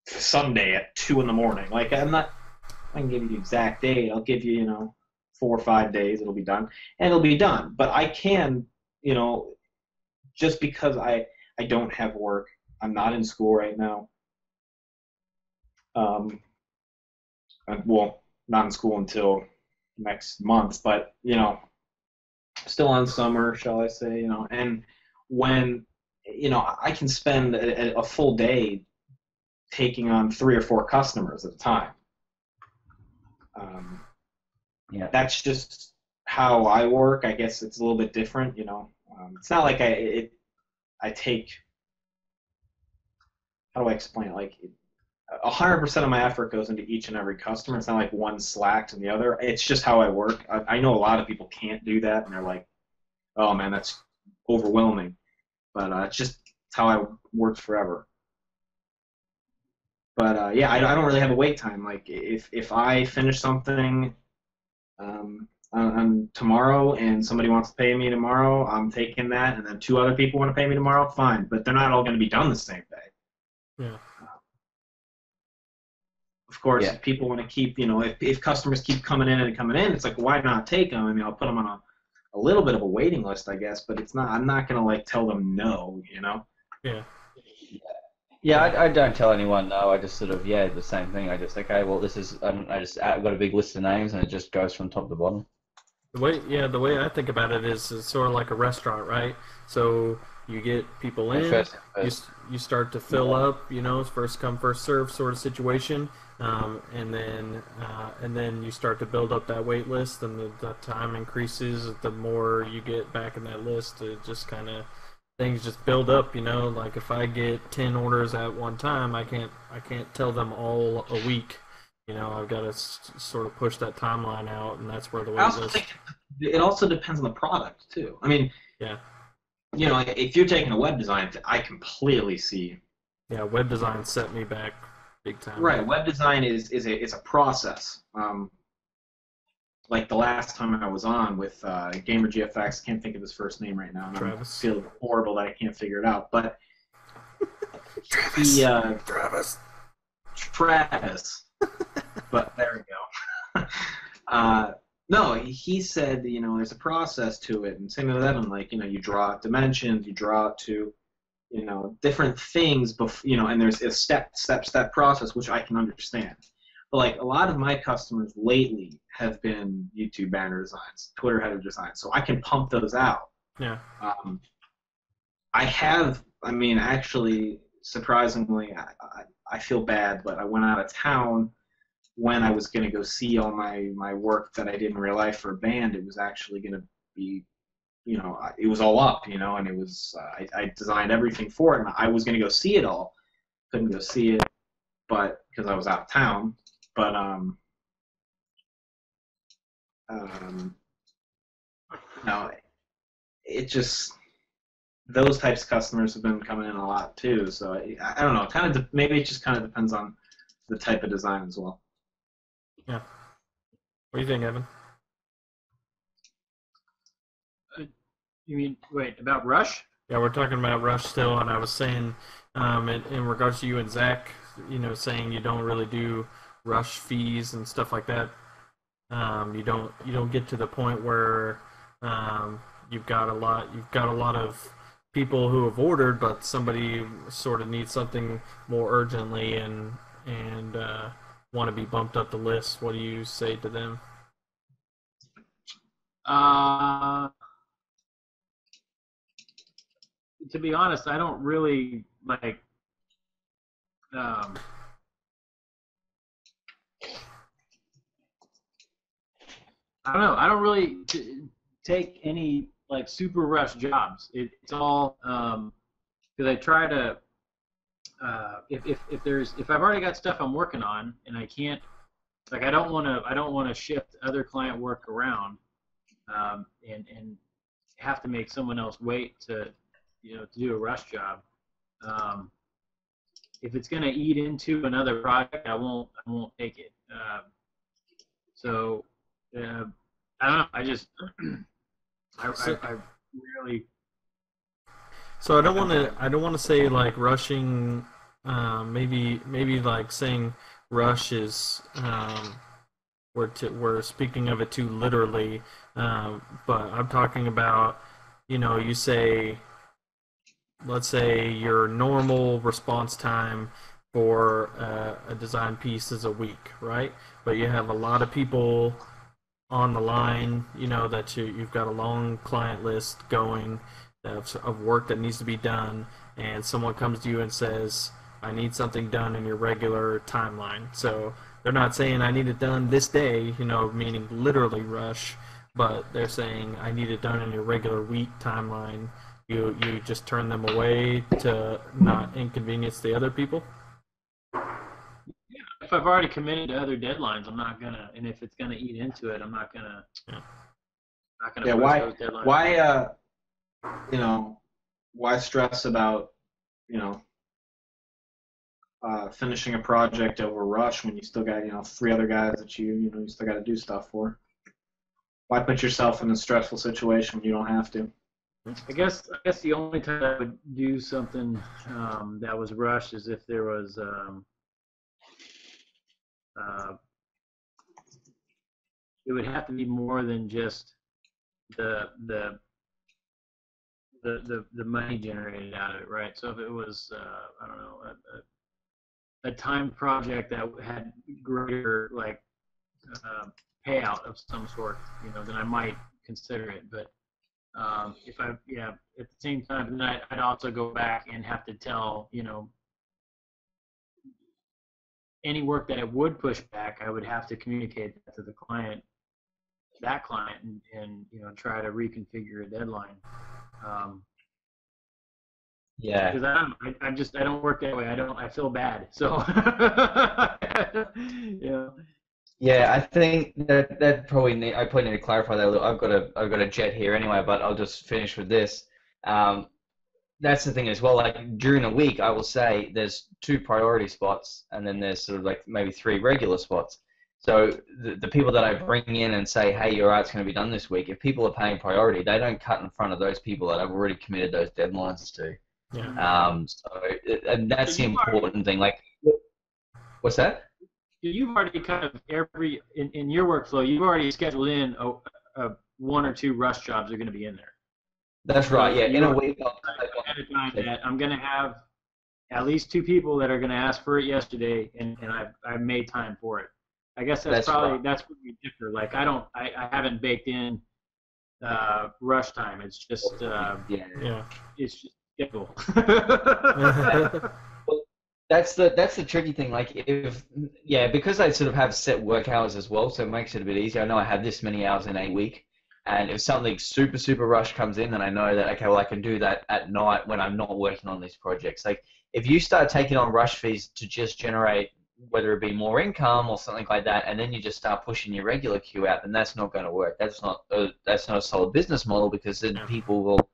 Sunday at 2 in the morning. Like I can give you the exact date. I'll give you, 4 or 5 days. It'll be done, and it'll be done. But I can, just because I don't have work, I'm not in school right now. Well, not in school until next month, but still on summer, shall I say? And when I can spend a full day taking on 3 or 4 customers at a time. Yeah. That's just how I work. I guess it's a little bit different, it's not like I take. How do I explain it? Like 100% of my effort goes into each and every customer. It's not like one slacks and the other. It's just how I work. I know a lot of people can't do that, and they're like, "Oh man, that's overwhelming." But it's how I worked forever. But yeah, I don't really have a wait time. Like if I finish something on tomorrow and somebody wants to pay me tomorrow, I'm taking that, and then 2 other people want to pay me tomorrow, fine. But they're not all going to be done the same day. Yeah. Of course, if people want to keep, if customers keep coming in, it's like, why not take them? I mean, I'll put them on a little bit of a waiting list, I guess, but I'm not going to, like, tell them no, Yeah. Yeah, I don't tell anyone no. I just sort of, the same thing. I just, okay, well, this is, I've got a big list of names, and it just goes from top to bottom. The way I think about it is it's sort of like a restaurant, right? So you get people in, you start to fill up, it's first come first serve sort of situation, and then you start to build up that wait list, and the time increases the more you get back in that list. It just kind of things just build up, Like if I get 10 orders at one time, I can't tell them all a week. I've got to sort of push that timeline out, and that's where the wait list. I also think it also depends on the product too. I mean, yeah. If you're taking a web design, I completely see. Yeah, web design set me back big time. Right, web design is a process. Like the last time I was on with Gamer GFX, can't think of his first name right now. Travis. I feel horrible that I can't figure it out, but Travis. But there we go. No, he said, there's a process to it, and same with that. And like, you draw out dimensions, you draw out to, different things, and there's a step process, which I can understand. But like a lot of my customers lately have been YouTube banner designs, Twitter header designs, so I can pump those out. Yeah. Actually, surprisingly, I feel bad, but I went out of town when I was going to go see all my work that I did in real life for a band. It was actually going to be, it was all up, and it was, I designed everything for it, and I was going to go see it all. Couldn't go see it, but because I was out of town. But no, it just, those types of customers have been coming in a lot too. So I don't know. Maybe it just kind of depends on the type of design as well. Yeah. What do you think, Evan? You mean, wait, about Rush? Yeah, we're talking about Rush still, and I was saying, in regards to you and Zach, saying you don't really do Rush fees and stuff like that. You don't get to the point where you've got a lot of people who have ordered, but somebody sort of needs something more urgently and want to be bumped up the list, what do you say to them? To be honest, I don't really like. I don't know. I don't really take any like super rush jobs. It's all because I try to. If I've already got stuff I'm working on and I can't, like, I don't want to shift other client work around and have to make someone else wait to to do a rush job. If it's going to eat into another project, I won't take it. So I don't know. I just I really. So I don't want to say like rushing. Maybe like saying rush is we're speaking of it too literally. But I'm talking about, you say, let's say your normal response time for a design piece is a week, right? But you have a lot of people on the line, that you've got a long client list going of work that needs to be done, and someone comes to you and says, I need something done in your regular timeline. So they're not saying I need it done this day, meaning literally rush, but they're saying I need it done in your regular week timeline. You just turn them away to not inconvenience the other people? Yeah, if I've already committed to other deadlines, I'm not gonna, and if it's gonna eat into it, I'm not gonna. Yeah. Why? Those deadlines. Why stress about finishing a project over rush when you still got 3 other guys that you still got to do stuff for? Why put yourself in a stressful situation when you don't have to? I guess the only time I would do something that was rushed is if there was it would have to be more than just the money generated out of it, right? So if it was I don't know, a timed project that had greater like payout of some sort, then I might consider it. But if at the same time, then I'd also go back and have to tell, any work that it would push back, I would have to communicate that to the client, and try to reconfigure a deadline. Yeah. Because I don't work that way. I feel bad. So Yeah, I think that I probably need to clarify that a little. I've got a jet here anyway, but I'll just finish with this. That's the thing as well. Like during a week, I will say there's 2 priority spots, and then there's sort of like maybe 3 regular spots. So the people that I bring in and say, hey, your art's going to be done this week, if people are paying priority, they don't cut in front of those people that I've already committed those deadlines to. Yeah. And that's the important thing. Like, what's that? You've already kind of in your workflow, you've already scheduled in 1 or 2 rush jobs are going to be in there. That's right. Yeah, in a week. I'm going to have at least 2 people that are going to ask for it yesterday, and I've made time for it. I guess that's where we differ. Like I haven't baked in rush time. It's just it's just schedule. Well, that's the tricky thing. Like because I sort of have set work hours as well, so it makes it a bit easier. I know I have this many hours in a week, and if something super rush comes in, then I know that, okay, well, I can do that at night when I'm not working on these projects. Like if you start taking on rush fees to just generate, whether it be more income or something like that, and then you just start pushing your regular queue out, then that's not going to work. That's not a solid business model, because then people will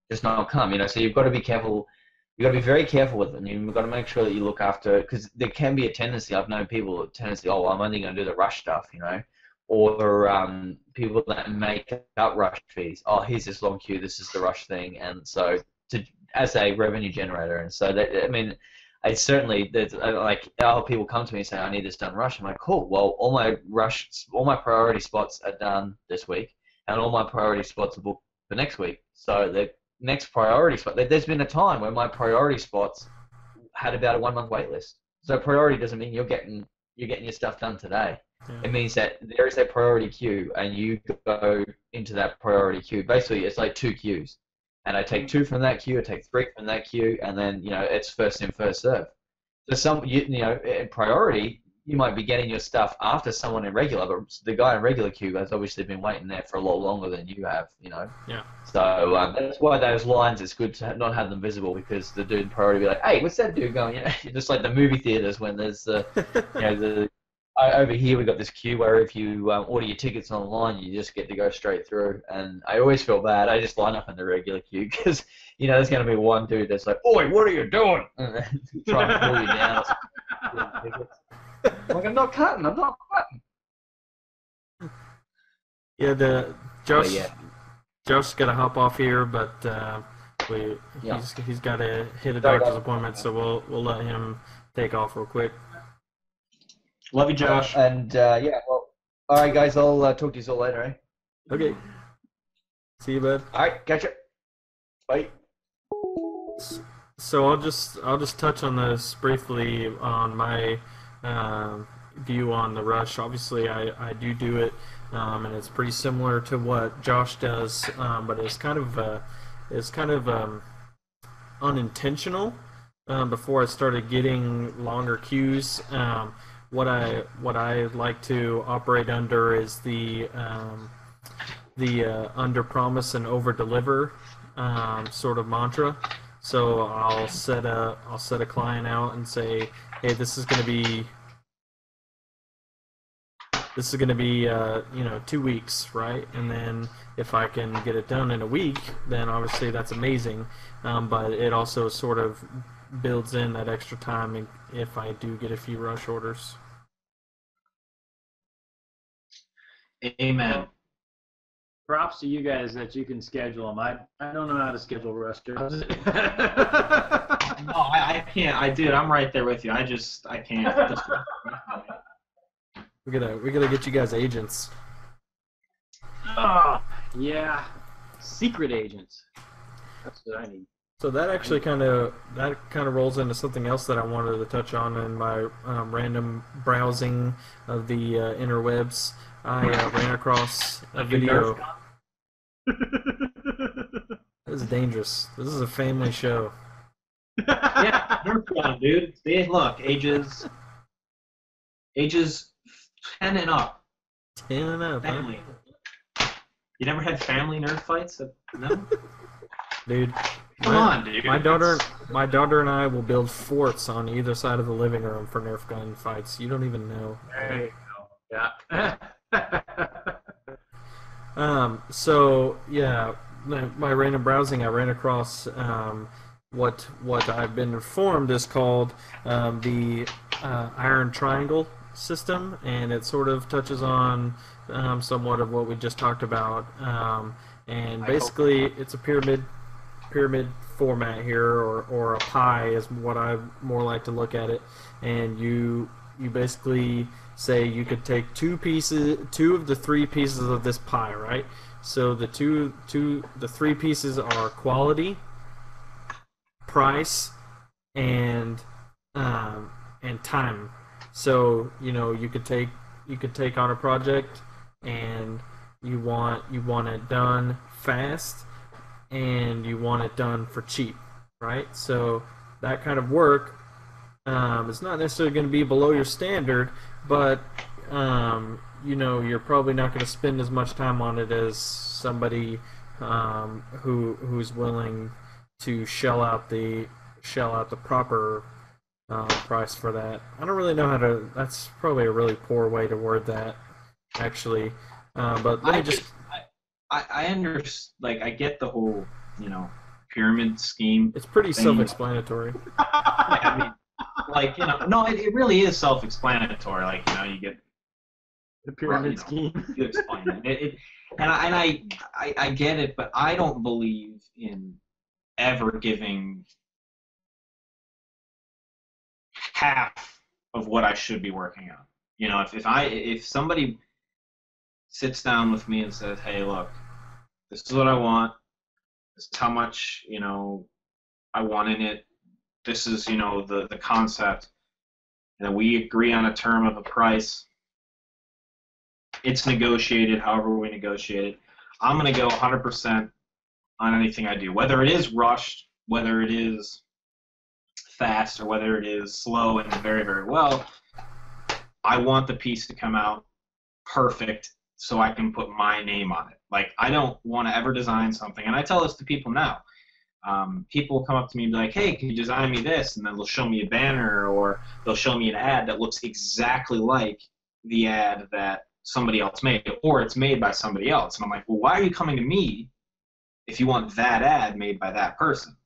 just not come. So you've got to be careful. You've got to be very careful with them. You've got to make sure that you look after, because there can be a tendency. I've known people with a tendency, oh, well, I'm only going to do the rush stuff, or people that make up rush fees. Oh, here's this long queue. This is the rush thing, and so as a revenue generator, and so that, I mean. It's certainly, like, people come to me and say, I need this done rush. I'm like, cool. Well, all my priority spots are done this week, and all my priority spots are booked for next week. So the next priority spot, there's been a time where my priority spots had about a 1-month wait list. So priority doesn't mean you're getting you're getting your stuff done today. Yeah. It means that there is a priority queue, and you go into that priority queue. Basically, it's like 2 queues, and I take 2 from that queue, I take 3 from that queue, and then it's first in, first serve. So in priority, you might be getting your stuff after someone in regular, but the guy in regular queue has obviously been waiting there for a lot longer than you have. Yeah. So that's why those lines, it's good to not have them visible, because the dude in priority will be like, hey, what's that dude going? Just like the movie theaters when there's over here we got this queue where if you order your tickets online, you just get to go straight through. And I always feel bad. I just line up in the regular queue because there's going to be one dude that's like, "Oi, what are you doing?" And then try and pull you down. I'm like, I'm not cutting. Yeah, Josh. yeah. Josh's got to hop off here, but he's got to hit a doctor's appointment, so we'll let him take off real quick. Love you, Josh. And well, all right, guys. I'll talk to you all later. Eh? Okay. See you, bud. All right, catch you. Bye. So I'll just touch on this briefly on my view on the rush. Obviously, I do it, and it's pretty similar to what Josh does, but it's kind of unintentional. Before I started getting longer queues, what I like to operate under is the under promise and over deliver sort of mantra. So I'll set a client out and say, hey, this is going to be 2 weeks, right? And then if I can get it done in a week, then obviously that's amazing. But it also sort of builds in that extra time if I do get a few rush orders. Amen. Props to you guys that you can schedule them. I don't know how to schedule rush jobs. No, I can't. Dude, I'm right there with you. I can't. We gotta get you guys agents. Yeah, secret agents. That's what I need. So that actually kind of rolls into something else that I wanted to touch on in my random browsing of the interwebs. I ran across a video. This is dangerous. This is a family show. Yeah, Nerf, dude. See, look, ages 10 and up. 10 and up. Family. Huh? You never had family Nerf fights? No. Dude. Come on, dude. My daughter and I will build forts on either side of the living room for Nerf gun fights. You don't even know. There you go. Yeah. So yeah, my random browsing, I ran across what I've been informed is called the Iron Triangle system, and it sort of touches on somewhat of what we just talked about. And basically, it's a pyramid format here, or a pie is what I more like to look at it. And you basically say you could take two of the 3 pieces of this pie, right? So the three pieces are quality, price, and time. So you could take on a project and you want it done fast and you want it done for cheap, right? So that kind of work is not necessarily going to be below your standard, but you're probably not going to spend as much time on it as somebody who's willing to shell out the proper price for that. I don't really know how to. That's probably a really poor way to word that, actually. But let me just. I understand. Like, I get the whole pyramid scheme. It's pretty self-explanatory. I mean, like no, it really is self-explanatory. Like you get the pyramid scheme. You explain it. And I get it, but I don't believe in ever giving half of what I should be working on. If somebody sits down with me and says, "Hey, look, this is what I want. This is how much I want in it. This is the concept." and then we agree on a term of a price. It's negotiated however we negotiate it. I'm going to go 100% on anything I do, whether it is rushed, whether it is fast, or whether it is slow and very, very well. I want the piece to come out perfect so I can put my name on it. Like, I don't want to ever design something, and I tell this to people now. People will come up to me and be like, hey, can you design me this? And then they'll show me a banner, or they'll show me an ad that looks exactly like the ad that somebody else made, or it's made by somebody else. And I'm like, well, why are you coming to me if you want that ad made by that person?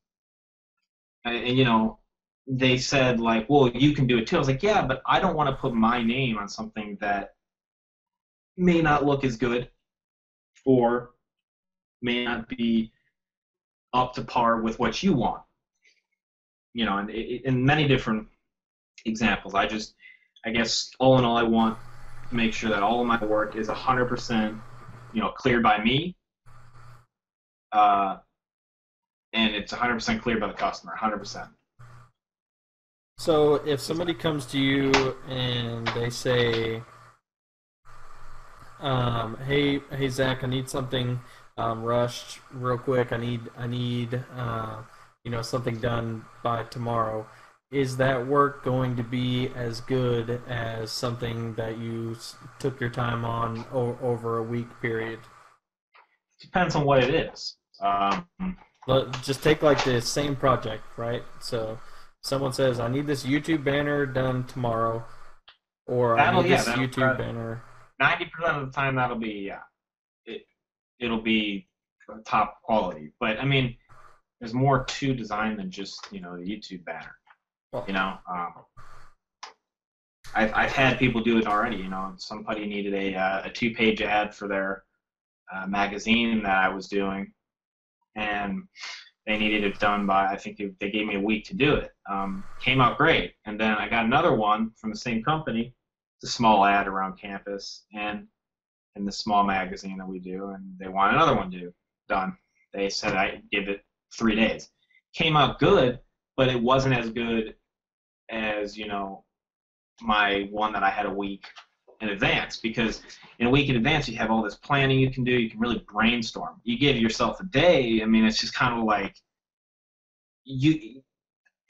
And you know, they said, like, well, you can do it too. I was like, yeah, but I don't want to put my name on something that may not look as good or may not be up to par with what you want. You know, and in many different examples, I guess, all in all, I want to make sure that all of my work is 100%, you know, cleared by me, and it's 100% cleared by the customer, 100%. So if somebody comes to you and they say, hey Zach, I need something rushed real quick. I need you know, something done by tomorrow. Is that work going to be as good as something that you took your time on over a week period? Depends on what it is. Just take like the same project, right? So someone says, I need this YouTube banner done tomorrow, or I need this YouTube banner. 90% of the time, that'll be, it'll be top quality. But I mean, there's more to design than just, you know, the YouTube banner. Well, you know, I've had people do it already. You know, somebody needed a 2-page ad for their magazine that I was doing, and they needed it done by, I think they gave me a week to do it. Came out great. And then I got another one from the same company. It's a small ad around campus and in the small magazine that we do, and they want another one done. They said I give it 3 days. Came out good, but it wasn't as good as, you know, my one that I had a week in advance, because in a week in advance you have all this planning you can do. You can really brainstorm. You give yourself a day. I mean, it's just kind of like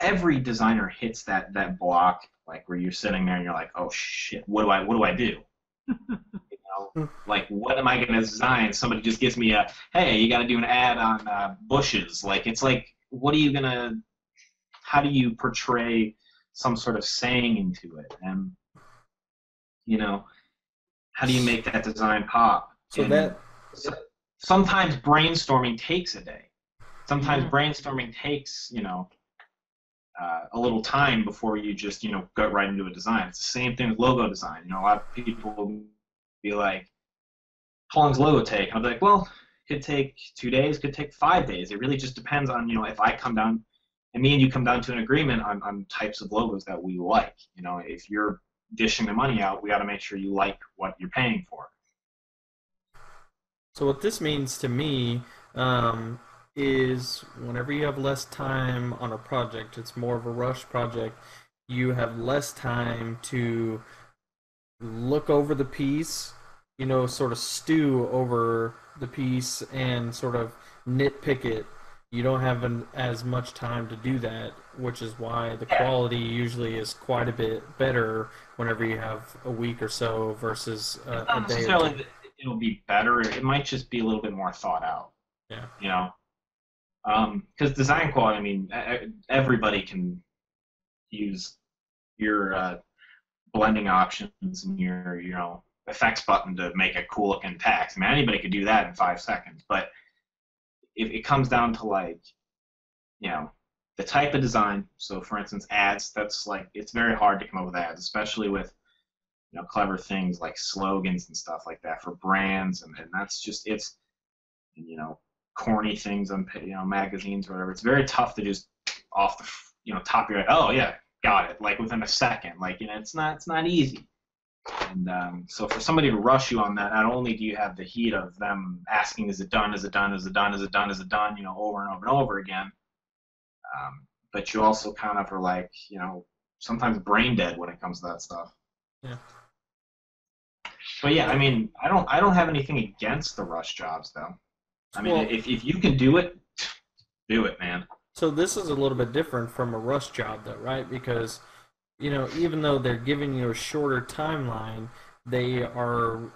every designer hits that block, like where you're sitting there and you're like, oh shit, what do I do? You know, like, what am I going to design? Somebody just gives me hey, you got to do an ad on bushes. Like, it's like, how do you portray some sort of saying into it? And, you know, how do you make that design pop? So sometimes brainstorming takes a day. Sometimes brainstorming takes, you know, a little time before you just, you know, go right into a design. It's the same thing with logo design. You know, a lot of people will be like, how long does logo take? And I'll be like, well, it could take 2 days, could take 5 days. It really just depends on, you know, if I come down and me and you come down to an agreement on types of logos that we like. You know, if you're dishing the money out, we got to make sure you like what you're paying for. So what this means to me is whenever you have less time on a project, it's more of a rush project, you have less time to look over the piece, you know, sort of stew over the piece and sort of nitpick it. You don't have as much time to do that, which is why the quality usually is quite a bit better whenever you have a week or so versus a day or two. Not necessarily that it'll be better. It might just be a little bit more thought out. Yeah. You know, because design quality, I mean, everybody can use your blending options and your, you know, effects button to make a cool looking text. I mean, anybody could do that in 5 seconds, but if it comes down to, like, you know, the type of design. So for instance, ads, that's like, it's very hard to come up with ads, especially with, you know, clever things like slogans and stuff like that for brands, and that's just, it's, you know, corny things on, you know, magazines or whatever. It's very tough to just off the, you know, top of your head, oh yeah, got it, like within a second. Like, you know, it's not easy. And so for somebody to rush you on that, not only do you have the heat of them asking, is it done, is it done, is it done, is it done, is it done, you know, over and over and over again, but you also kind of are like, you know, sometimes brain dead when it comes to that stuff. Yeah. But yeah, I mean, I don't have anything against the rush jobs though. I mean, Well, if you can do it, man. so this is a little bit different from a rush job, though, right? Because even though they're giving you a shorter timeline, they are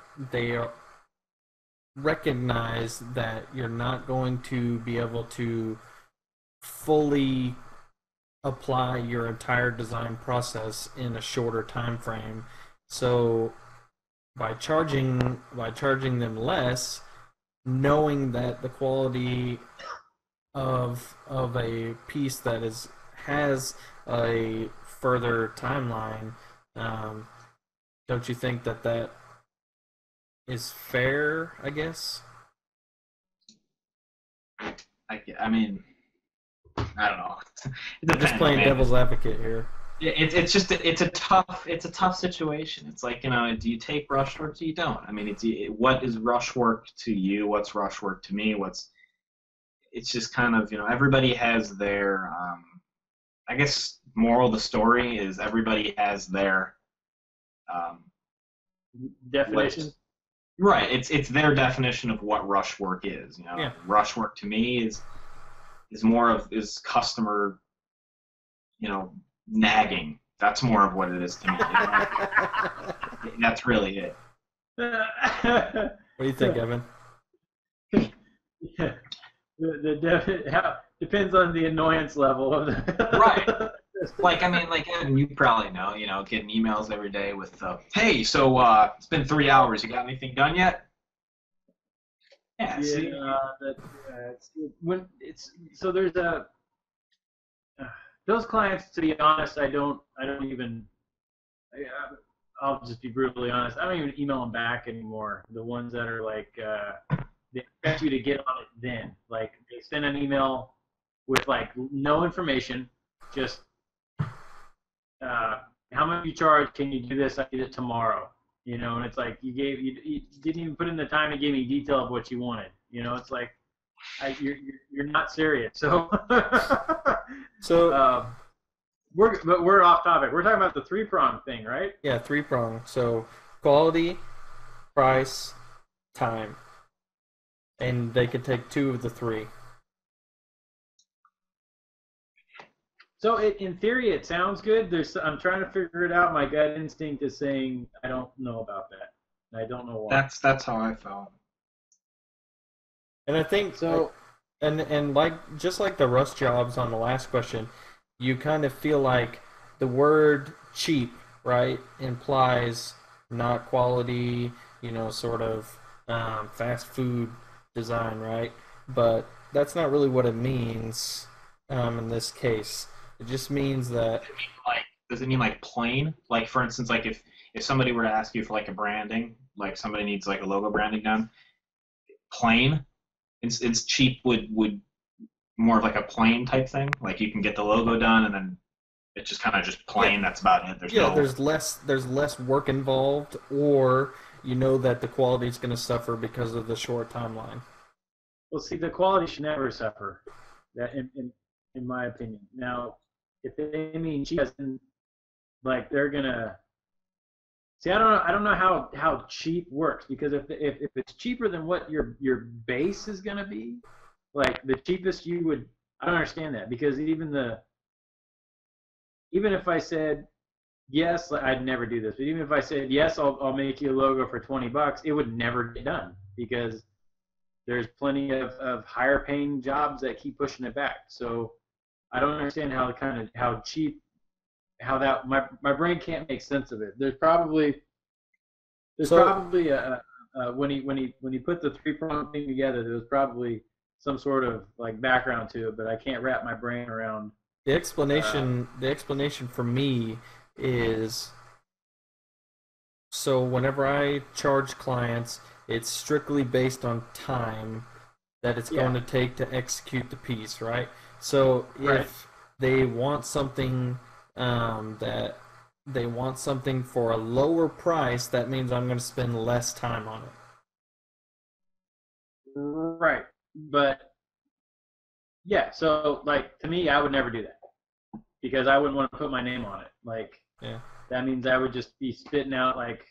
recognize that you're not going to be able to fully apply your entire design process in a shorter time frame. So by charging them less, knowing that the quality of a piece that has a further timeline, don't you think that is fair? I guess. I mean, I don't know. It I'm depends, just playing man. devil's advocate here. It's a tough situation. It's like, do you take rush work? Do you don't? I mean, what is rush work to you? What's rush work to me? It's just kind of, everybody has their, I guess, moral of the story is everybody has their Definition. Right. It's their definition of what rush work is. Yeah. Rush work to me is more of customer, nagging. That's more of what it is to me. That's really it. What do you think, Evan? Yeah. Depends on the annoyance level of the Right. Like, I mean, like, Evan, you probably know, getting emails every day with, hey, so it's been 3 hours. You got anything done yet? Yeah. See? So there's those clients. To be honest, I'll just be brutally honest. I don't even email them back anymore. The ones that are like, they expect you to get on it then. Like, they send an email with like no information, just how much you charge, can you do this, I need it tomorrow. And it's like you didn't even put in the time to give me detail of what you wanted. It's like you're not serious. So we're off topic. We're talking about the 3-prong thing, right? Yeah, 3-prong. So quality, price, time, and they could take 2 of the 3. So in theory, it sounds good. I'm trying to figure it out. My gut instinct is saying I don't know about that. I don't know why. That's how I felt. And I think so. And just like the rush jobs on the last question, you kind of feel like the word cheap, right, implies not quality, sort of fast food design, right? But that's not really what it means in this case. It just means that. Does it mean like plain? Like, for instance, like if somebody were to ask you for like a branding, like somebody needs like a logo branding done, plain. It's cheap would more of like a plain type thing. Like you can get the logo done and then it's just kind of just plain. Yeah. That's about it. There's less work involved, or that the quality is going to suffer because of the short timeline. Well, see, the quality should never suffer. That in my opinion. Now, if they mean cheap, like they're gonna. See, I don't know how cheap works, because if it's cheaper than what your base is gonna be, like the cheapest you would, I don't understand that, because even if I said yes, I'd never do this, but even if I said yes, I'll make you a logo for $20, it would never get done, because there's plenty of higher paying jobs that keep pushing it back. So I don't understand how cheap. How that my brain can't make sense of it. There's probably a when he put the 3-prong thing together, there was probably some sort of like background to it, but I can't wrap my brain around. The explanation for me is, so whenever I charge clients, it's strictly based on time that it's going to take to execute the piece, right? So if they want something for a lower price, that means I'm going to spend less time on it. Right. But yeah, so like to me, I would never do that. because I wouldn't want to put my name on it. Like, Yeah. that means I would just be spitting out, like,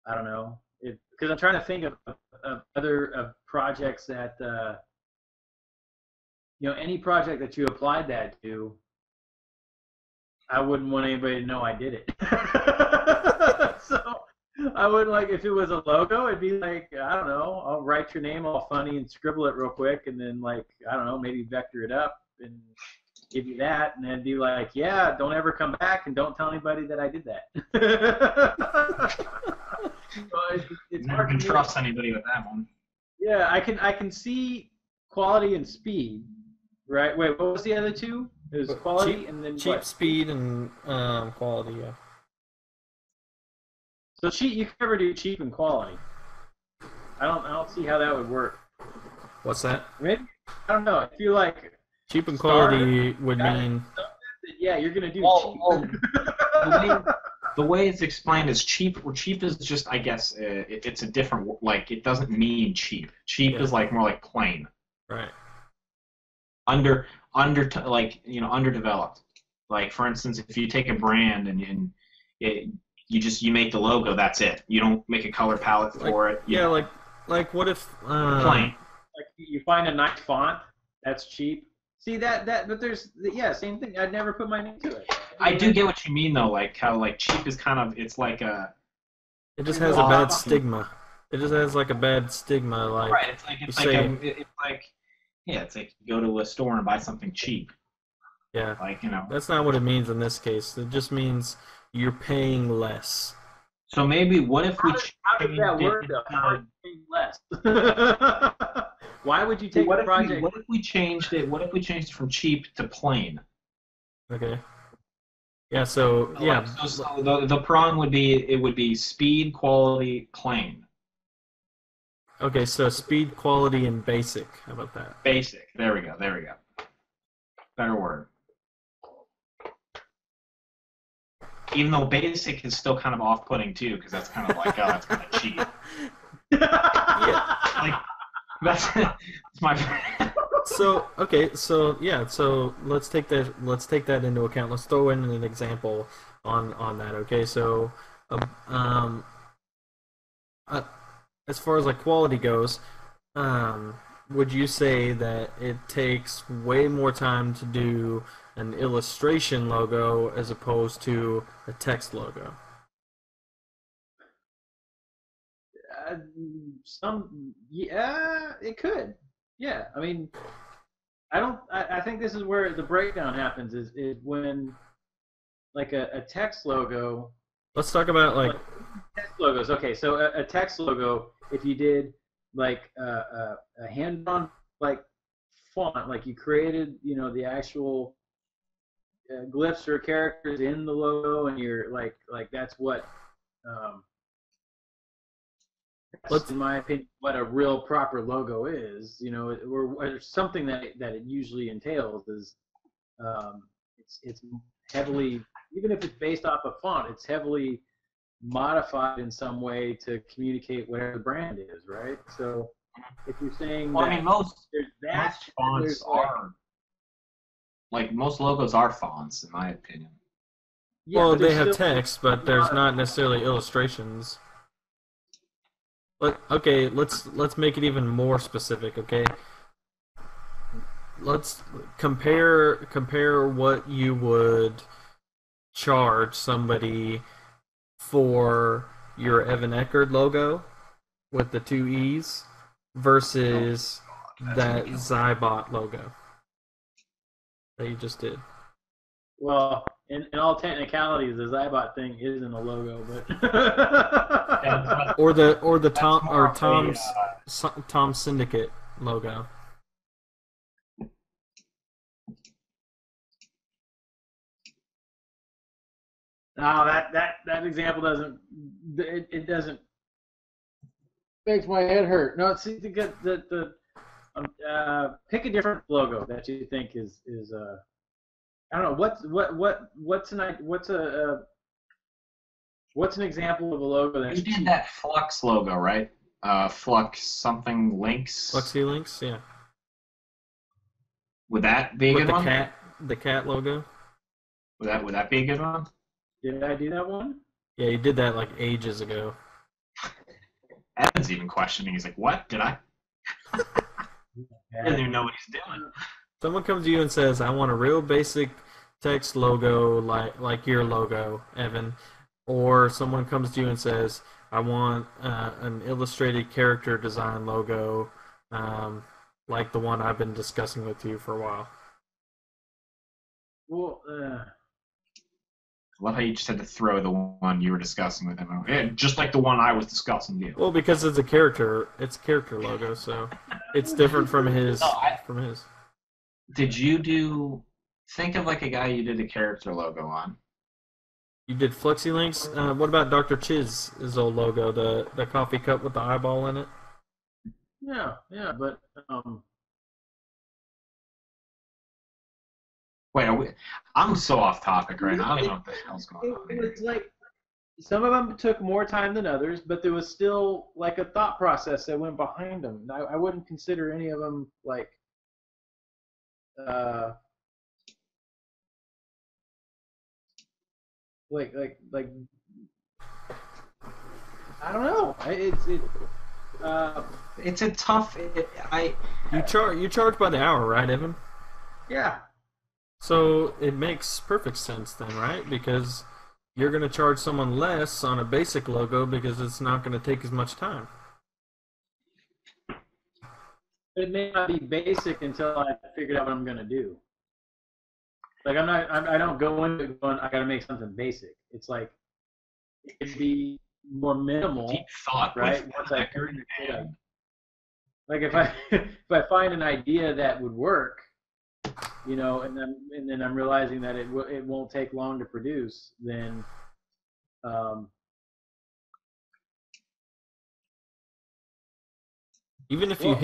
I don't know, because I'm trying to think of other projects that, any project that you applied that to, I wouldn't want anybody to know I did it. So I would, like, if it was a logo, it'd be like, I don't know, I'll write your name all funny and scribble it real quick, and then, like, I don't know, maybe vector it up and give you that, and then be like, yeah, don't ever come back and don't tell anybody that I did that. So it's Never hard can to trust anybody with that one. Yeah, I can see quality and speed, right? Wait, what was the other two? It was quality and then Cheap, what? speed, and quality. Yeah. So you can never do cheap and quality. I don't see how that would work. What's that? Maybe, I don't know. I feel like Cheap and quality would Starter, mean. yeah, you're gonna do cheap. The way it's explained is cheap. Or cheap is just, I guess, it's a different. Like, it doesn't mean cheap. Cheap is like more like plain. Right. Underdeveloped. Like, for instance, if you take a brand and you make the logo, that's it. You don't make a color palette for it. Yeah, like what if plain. Like, you find a nice font, that's cheap. See but there's same thing. I'd never put my name to it. I do get what you mean though. Like how cheap is kind of, it's like a. It just has a bad stigma. It just has like a bad stigma. Like, right. It's like you go to a store and buy something cheap. Yeah. Like, That's not what it means in this case. It just means you're paying less. So maybe what if we how does that work though? How are you paying less? Why would you take a project? What if we changed it? What if we changed it from cheap to plain? Okay. Yeah. So yeah. So the prong would be speed, quality, plain. Okay. So speed, quality, and basic. How about that? Basic. There we go. Better word. Even though basic is still kind of off-putting too, because that's kind of like, oh, it's kind of cheap. Yeah. Like, that's my. So let's take that into account. Let's throw in an example on that. Okay, so as far as like quality goes, would you say that it takes way more time to do an illustration logo as opposed to a text logo? It could. Yeah, I mean, I think this is where the breakdown happens. Is when like a text logo. Let's talk about like text logos. Okay, so a text logo, if you did like a hand-drawn like font, like you created, the actual glyphs or characters in the logo, and you're like that's what. In my opinion, what a real proper logo is, or something that it usually entails is, it's heavily, even if it's based off a font, it's heavily modified in some way to communicate whatever the brand is, right? So if you're saying, well, I mean, most fonts most logos are fonts, in my opinion. Yeah, well, they have text, but there's not necessarily illustrations. Okay, let's make it even more specific. Okay, let's compare what you would charge somebody for your Evan Eckerd logo with the 2 E's versus that Zybot logo that you just did. Well, in all technicalities, the Zybot thing isn't a logo, but or the Tom's Syndicate logo. No, that example doesn't. It doesn't. Makes my head hurt. No, see, the pick a different logo that you think is I don't know what's an example of a logo that's you did that Flux logo, right? Flux something links. Fluxy links, yeah. Would that be a good one? The cat logo. Would that be a good one? Did I do that one? Yeah, you did that like ages ago. Evan's even questioning. He's like, "What did I?" He doesn't even know what he's doing. Someone comes to you and says, "I want a real basic text logo like your logo, Evan," or someone comes to you and says, "I want an illustrated character design logo, like the one I've been discussing with you for a while." Well, I love how you just had to throw the one you were discussing with him. Yeah, just like the one I was discussing with you. Well, because it's a character logo, so it's different from his. Did you think of like a guy you did a character logo on? You did Flexi Links. What about Dr. Chiz's old logo, the coffee cup with the eyeball in it? yeah, but Wait, I'm so off topic right now. I don't know what the hell's going on it here. was like some of them took more time than others, but there was still like a thought process that went behind them. I wouldn't consider any of them like uh, like I don't know. It's a tough. You charge by the hour, right, Evan? Yeah. So it makes perfect sense then, right? Because you're going to charge someone less on a basic logo because it's not going to take as much time. It may not be basic until I figured out what I'm going to do. Like I don't go into it going, I got to make something basic. It's like it could be more minimal. Deep thought, right? Once I figured it out. Like if I find an idea that would work, you know, and then I'm realizing that it won't take long to produce, then even if you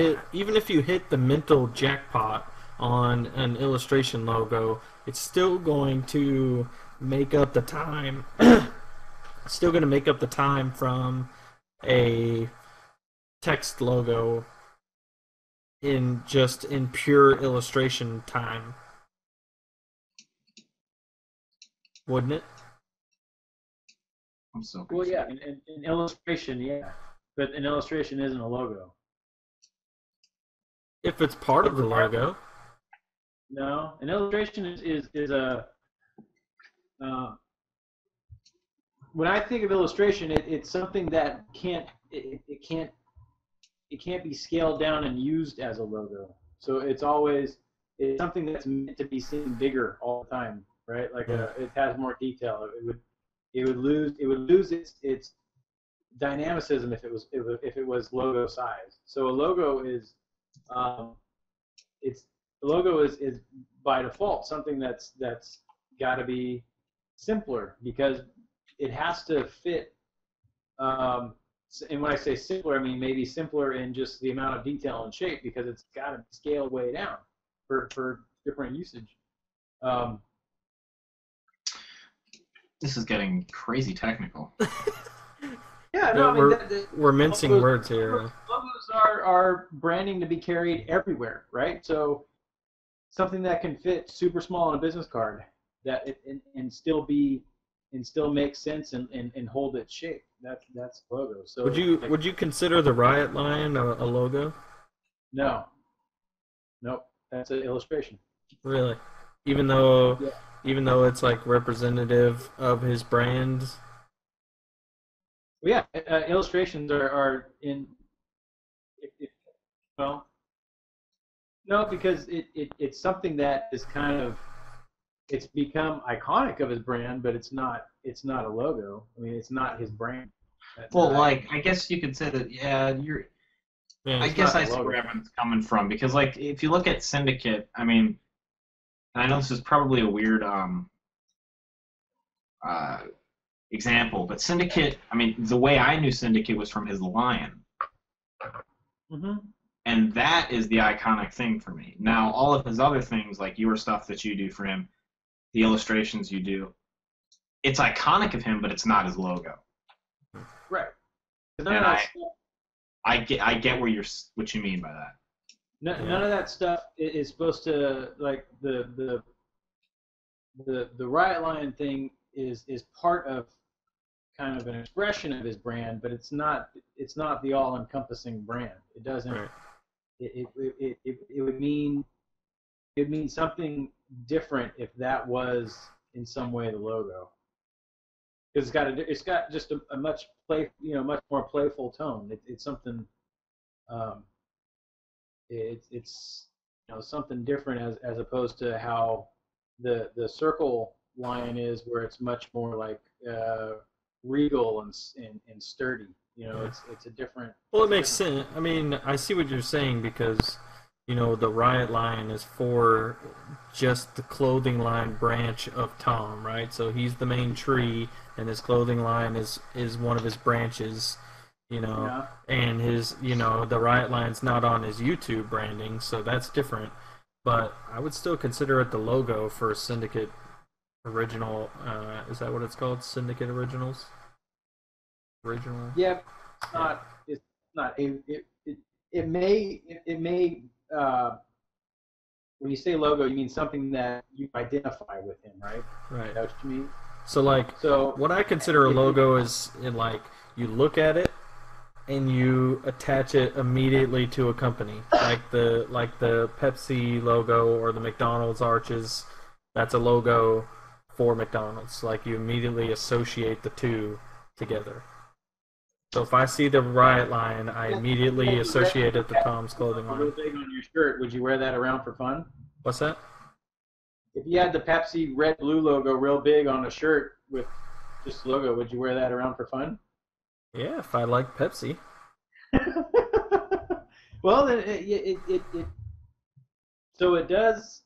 hit the mental jackpot on an illustration logo, it's still going to make up the time. It's still going to make up the time from a text logo in pure illustration time, wouldn't it? I'm so well, confused. yeah, in illustration, yeah, but an illustration isn't a logo. If it's part of the logo. No, an illustration is a. When I think of illustration, it's something that can't be scaled down and used as a logo. So it's something that's meant to be seen bigger all the time, right? Like it has more detail. It would lose its dynamicism if it was logo size. So a logo is is by default something that's got to be simpler because it has to fit. And when I say simpler, I mean maybe simpler in just the amount of detail and shape because it's got to be scaled way down for different usage. This is getting crazy technical. Yeah, no, we're mincing words here. Logos are branding to be carried everywhere, right? So something that can fit super small on a business card and still make sense and hold its shape. That's logo. So would you consider the riot lion a logo? No. Nope. That's an illustration. Really? Even though it's like representative of his brand. Well, yeah, illustrations are in. Well, no, because it's something that is kind of. It's become iconic of his brand, but it's not a logo. I mean, it's not his brand. I guess you could say that. Yeah, I guess I see where everyone's coming from because, like, if you look at Syndicate, I mean, I know this is probably a weird example, but Syndicate. I mean, the way I knew Syndicate was from his lion. Mm-hmm. And that is the iconic thing for me. Now, all of his other things, like your stuff that you do for him, the illustrations you do, it's iconic of him, but it's not his logo. Right. And I get what you mean by that. None of that stuff is supposed to like the the Riot Lion thing is part of kind of an expression of his brand, but it's not the all-encompassing brand. It doesn't. Right. It would mean something different if that was in some way the logo. Because it's got just a much more playful tone. It's something. It's something different as opposed to how the circle lion is, where it's much more like regal and sturdy. It's a different. Well, it makes sense. I mean, I see what you're saying because, the Riot Lion is for just the clothing line branch of Tom, right? So he's the main tree, and his clothing line is one of his branches, Yeah. and his, the Riot Lion's not on his YouTube branding, so that's different. But I would still consider it the logo for Syndicate Original. Is that what it's called? Syndicate Originals? Original? Yeah, it's not. It's not. It may. When you say logo, you mean something that you identify with him, right? Right. That's what you mean. So what I consider a logo is you look at it and you attach it immediately to a company, like the Pepsi logo or the McDonald's arches. That's a logo for McDonald's. Like, you immediately associate the two together. So if I see the Riot Lion, I immediately associate it to Tom's clothing line. Real big on your shirt. Would you wear that around for fun? What's that? If you had the Pepsi red blue logo real big on a shirt with just the logo, would you wear that around for fun? Yeah, if I like Pepsi. Well, then so it does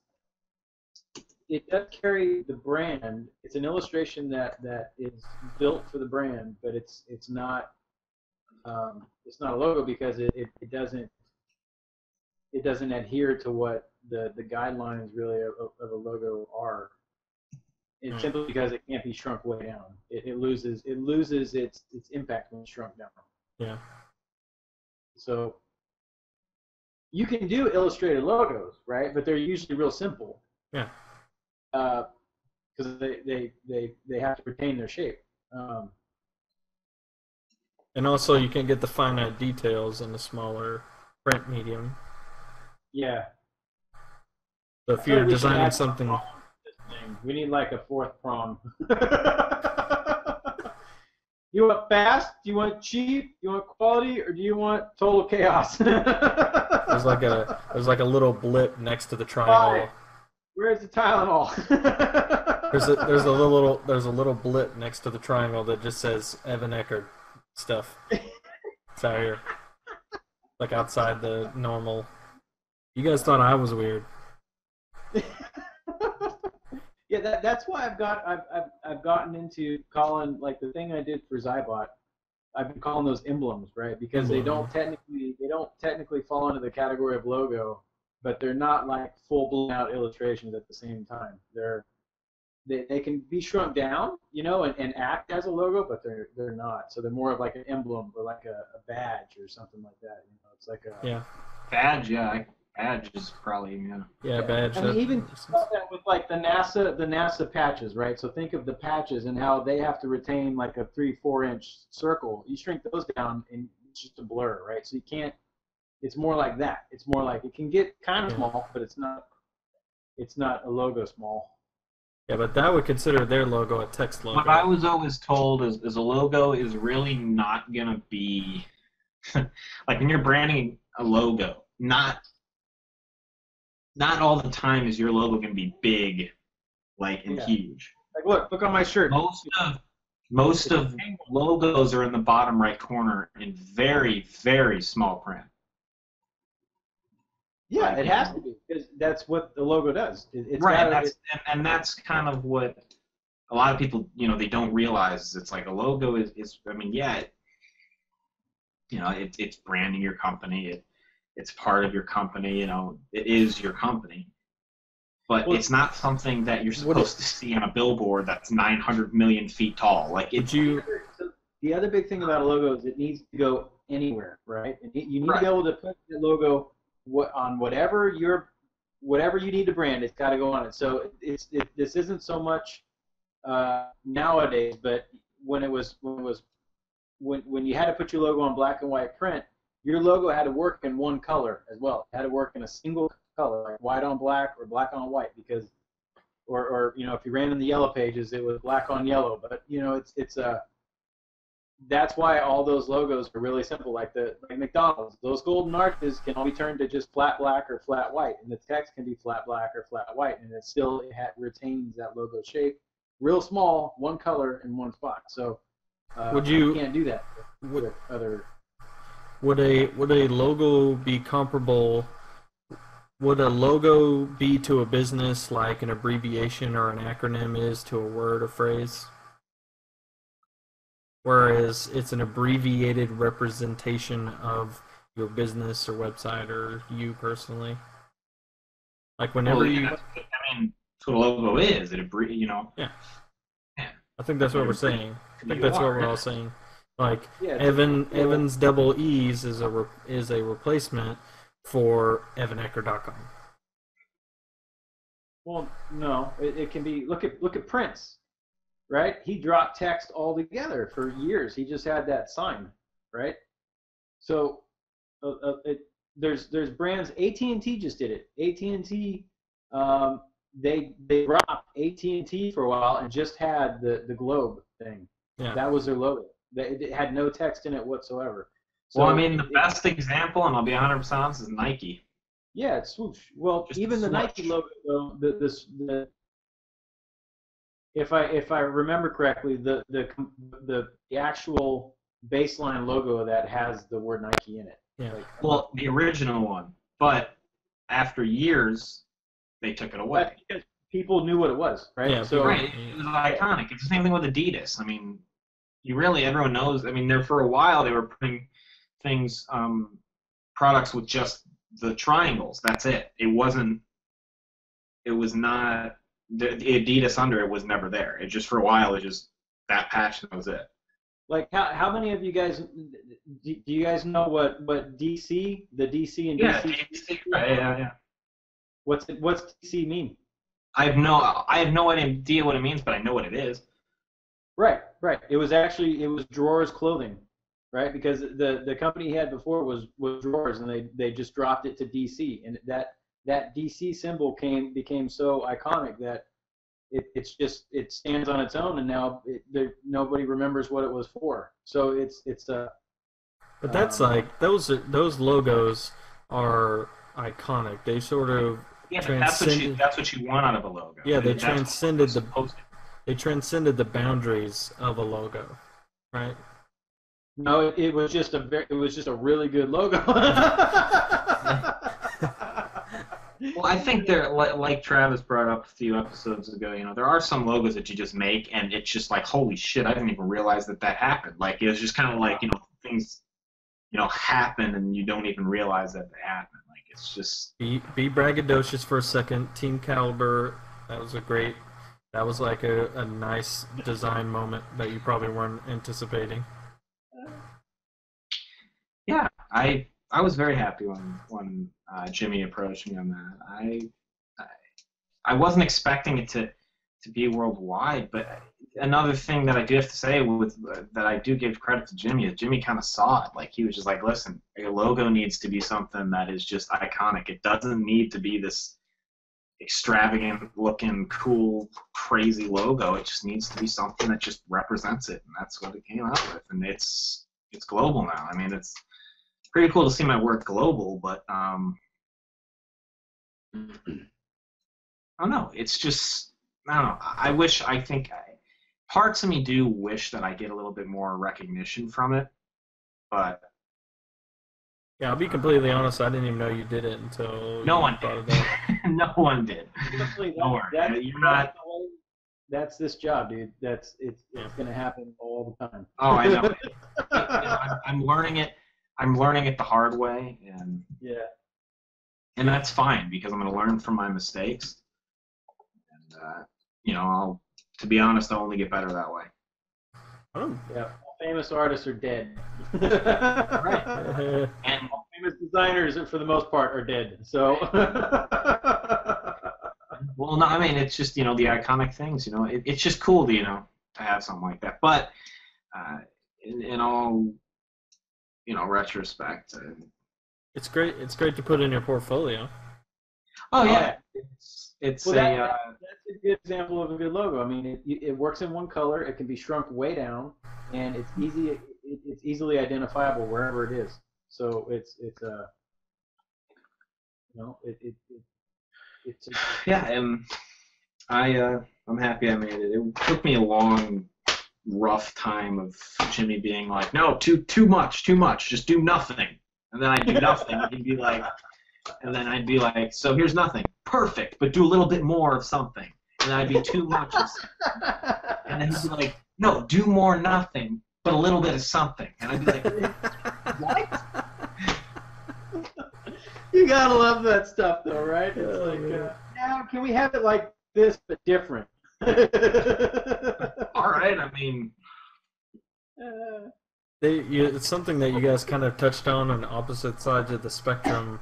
carry the brand. It's an illustration that is built for the brand, but it's not a logo because it doesn't adhere to what the guidelines really of a logo are. It's simply because it can't be shrunk way down. It loses its impact when it's shrunk down. Yeah. So you can do illustrated logos, right? But they're usually real simple. Yeah. Because they have to retain their shape. And also, you can get the finite details in the smaller print medium. Yeah. So if you're designing something, we need like a fourth prong. You want fast? Do you want cheap? Do you want quality, or do you want total chaos? there's like a little blip next to the triangle. Where's the Tylenol? There's a little blip next to the triangle that just says Evan Eckert stuff. It's out here, like outside the normal. You guys thought I was weird. Yeah, that's why I've gotten into calling, like, the thing I did for Zybot. I've been calling those emblems, right? Because they don't technically fall into the category of logo, but they're not like full blown out illustrations at the same time. They can be shrunk down, and act as a logo, but they're not. So they're more of like an emblem or like a badge or something like that. It's like a badge. Yeah, badge is probably badge. I mean, even that with like the NASA patches, right? So think of the patches and how they have to retain like a 3-4 inch circle. You shrink those down and it's just a blur, right? So you can't. It's more like that. It's more like it can get kind of small, but it's not a logo small. Yeah, but that would consider their logo a text logo. What I was always told is a logo is really not gonna be like when you're branding a logo, not all the time is your logo gonna be big, and huge. Like look on my shirt. Most of logos are in the bottom right corner in very, very small print. Yeah, it has to be, because that's what the logo does. That's kind of what a lot of people, they don't realize. It's like a logo is it's branding your company. It's part of your company. It is your company. But it's not something that you're supposed to see on a billboard that's 900 million feet tall. The other big thing about a logo is it needs to go anywhere, right? You need to be able to put the logo on whatever your whatever you need to brand, it's got to go on it. So this isn't so much nowadays, but when you had to put your logo on black and white print, your logo had to work in one color as well. It had to work in a single color, like white on black or black on white, because, or you know, if you ran in the yellow pages, it was black on yellow. But you know, that's why all those logos are really simple. Like McDonald's, those golden arches can all be turned to just flat black or flat white, and the text can be flat black or flat white, and it retains that logo shape, real small, one color in one spot. So you can't do that with other. Would a logo be comparable? Would a logo be to a business like an abbreviation or an acronym is to a word or phrase? Whereas it's an abbreviated representation of your business or website or you personally. Like whenever you. I mean, that's what a logo is. You know. Yeah. I think that's what we're saying. I think that's what we're all saying. Like Evan's double E's is a replacement for evanecker.com. Well, no, it can be. Look at Prince, right? He dropped text altogether for years. He just had that sign, right? So there's brands. AT&T just did it. AT&T they dropped AT&T for a while and just had the globe thing. Yeah. That was their logo. It had no text in it whatsoever. So well, I mean, the best example, and I'll be 100% honest, is Nike. Yeah, it's swoosh. Well, Just even the Nike logo, though, if I remember correctly, the actual baseline logo of that has the word Nike in it. Yeah. Like, Well, the original one, but after years, they took it away. because people knew what it was, right? Yeah, So Right, it was iconic. It's the same thing with Adidas. I mean, everyone knows. I mean, for a while they were putting things, products with just the triangles. That's it. It was not the Adidas under it was never there. It just for a while it just that patch and that was it. like how many of you guys do you guys know what DC, the DC and Yeah, DC? yeah. What's DC mean? I have no idea what it means, but I know what it is. Right. It was Drawers Clothing, right? Because the company he had before was Drawers, and they just dropped it to DC, and that DC symbol became so iconic that it stands on its own, and now nobody remembers what it was for. So it's But that's like those logos are iconic. They sort of that's what you want out of a logo. Yeah, they That's transcended what it's supposed to be. They transcended the boundaries of a logo, right? No, it was just a really good logo. Well, I think there, like Travis brought up a few episodes ago, there are some logos that you just make, and it's just like, holy shit, I didn't even realize that happened. Like, it was just kind of like, things, happen, and you don't even realize that they happen. Like, it's just... Be braggadocious for a second. Team Caliber, that was like a nice design moment that you probably weren't anticipating. Yeah, I was very happy when Jimmy approached me on that. I wasn't expecting it to be worldwide, but another thing that I do have to say that I do give credit to Jimmy is Jimmy kind of saw it. Like, he was just like, listen, a logo needs to be something that is just iconic. It doesn't need to be this extravagant looking, cool, crazy logo. It just needs to be something that just represents it, and that's what it came out with. And it's global now. I mean, it's pretty cool to see my work global, but I don't know. It's just, I don't know. Parts of me do wish that I get a little bit more recognition from it, but yeah, I'll be completely honest. I didn't even know you did it until no one did. No one did. You're not. That's this job, dude. It's going to happen all the time. Oh, I know. I'm learning it. I'm learning it the hard way, and that's fine because I'm going to learn from my mistakes. And to be honest, I'll only get better that way. Oh. Yeah, all famous artists are dead. Right. famous designers, for the most part, are dead. So. Well, no, I mean, it's just, the iconic things, it's just cool to, to have something like that. But in all, retrospect. It's great. It's great to put in your portfolio. Oh, yeah. It's well, that's a good example of a good logo. I mean, it works in one color. It can be shrunk way down, and it's easily identifiable wherever it is. So it's yeah, and I'm happy I made it. It took me a long, rough time of Jimmy being like, no, too much, just do nothing. And then I'd do nothing, and he'd be like, so here's nothing. Perfect, but do a little bit more of something. And then I'd be too much of something. And then he'd be like, no, do more nothing, but a little bit of something. And I'd be like, what? You gotta love that stuff, though, right? It's now can we have it like this but different? All right, I mean, it's something that you guys kind of touched on opposite sides of the spectrum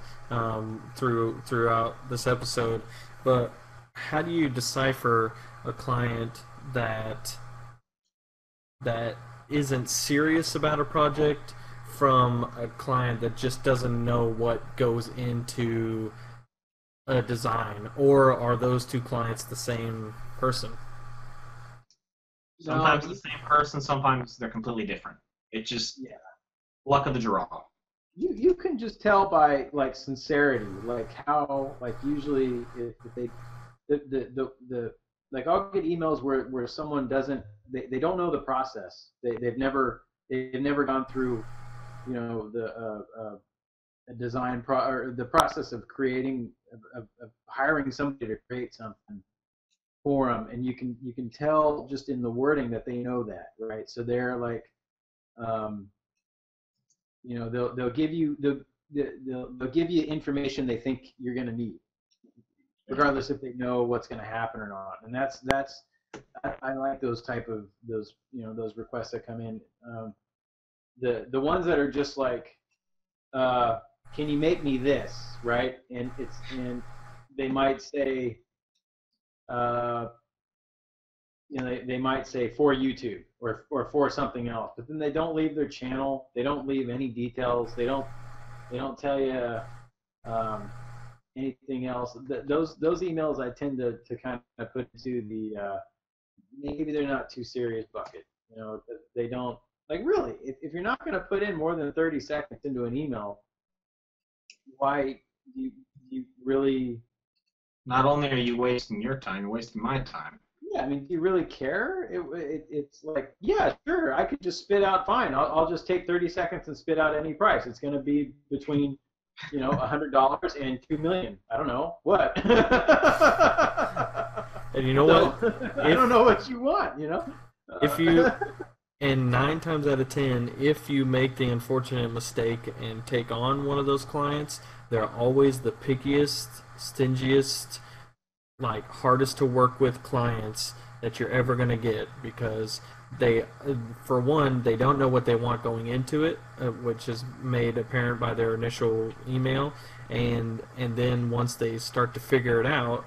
throughout this episode. But how do you decipher a client that isn't serious about a project from a client that just doesn't know what goes into a design, or are those two clients the same person? Sometimes the same person, sometimes they're completely different. It's just luck of the draw. You can just tell by like sincerity, like how usually if they the like I'll get emails where someone they don't know the process. They've never gone through the design or the process of creating of hiring somebody to create something for them, and you can tell just in the wording that they know that, right? So they're like, they'll give you they'll give you information they think you're going to need, regardless if they know what's going to happen or not. And that's I like those type of those requests that come in. The ones that are just like, can you make me this, right? And they might say, they might say for YouTube or for something else, but then they don't leave their channel. They don't leave any details. They don't tell you anything else. Those emails I tend to kind of put into the maybe they're not too serious bucket. They don't. Like, really, if you're not going to put in more than 30 seconds into an email, why do you really... Not only are you wasting your time, you're wasting my time. Yeah, I mean, do you really care? It's like, yeah, sure, I could just spit out, fine. I'll just take 30 seconds and spit out any price. It's going to be between, $100 and $2 million. I don't know. What? And you know what? I don't know what you want, If you... And 9 times out of 10, if you make the unfortunate mistake and take on one of those clients, they're always the pickiest, stingiest, like hardest to work with clients that you're ever going to get, because they, for one, they don't know what they want going into it, which is made apparent by their initial email, and then once they start to figure it out,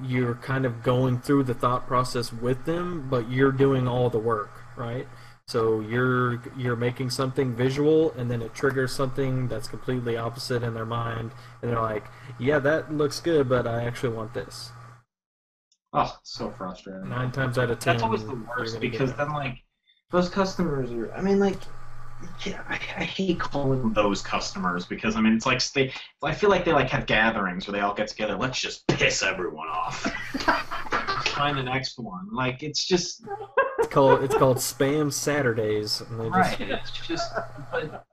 you're kind of going through the thought process with them, but you're doing all the work, right? So you're making something visual, and then it triggers something that's completely opposite in their mind, and they're like, yeah, that looks good, but I actually want this. Oh, so frustrating. 9 times out of 10. That's always the worst, because then, like, those customers are, I mean, like, yeah, I hate calling them those customers, because, I mean, it's like, I feel like they, like, have gatherings where they all get together, let's just piss everyone off. Find the next one. Like, it's just... It's called Spam Saturdays. And right. It's just, but,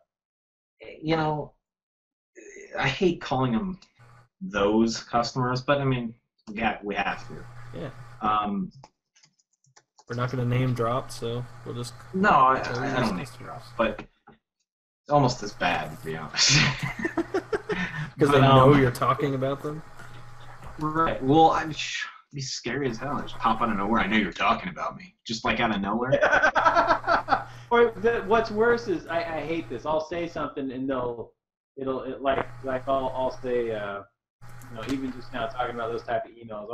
I hate calling them those customers, but, I mean, we have to. Yeah. We're not going to name drop, so we'll just... No, I don't name drop, but it's almost as bad, to be honest. Because they know you're talking about them? Right. Well, it'd be scary as hell. I just pop out of nowhere. I know you're talking about me. Just like out of nowhere. Or what's worse is, I hate this. I'll say something and they'll I'll say, even just now talking about those type of emails,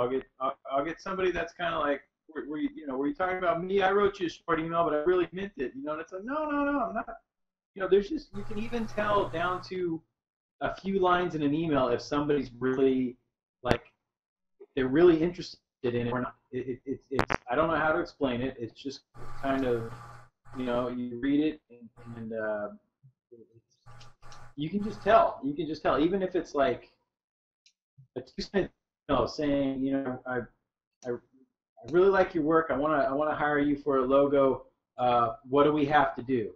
I'll get somebody that's kind of like, were you talking about me? I wrote you a short email, but I really meant it, and it's like, no, I'm not. There's just, you can even tell down to a few lines in an email if somebody's really, like, they're really interested in it or not. It's I don't know how to explain it. It's just kind of, you read it and you can just tell. You can just tell, even if it's like a 2-sentence saying, I really like your work. I want to hire you for a logo. What do we have to do?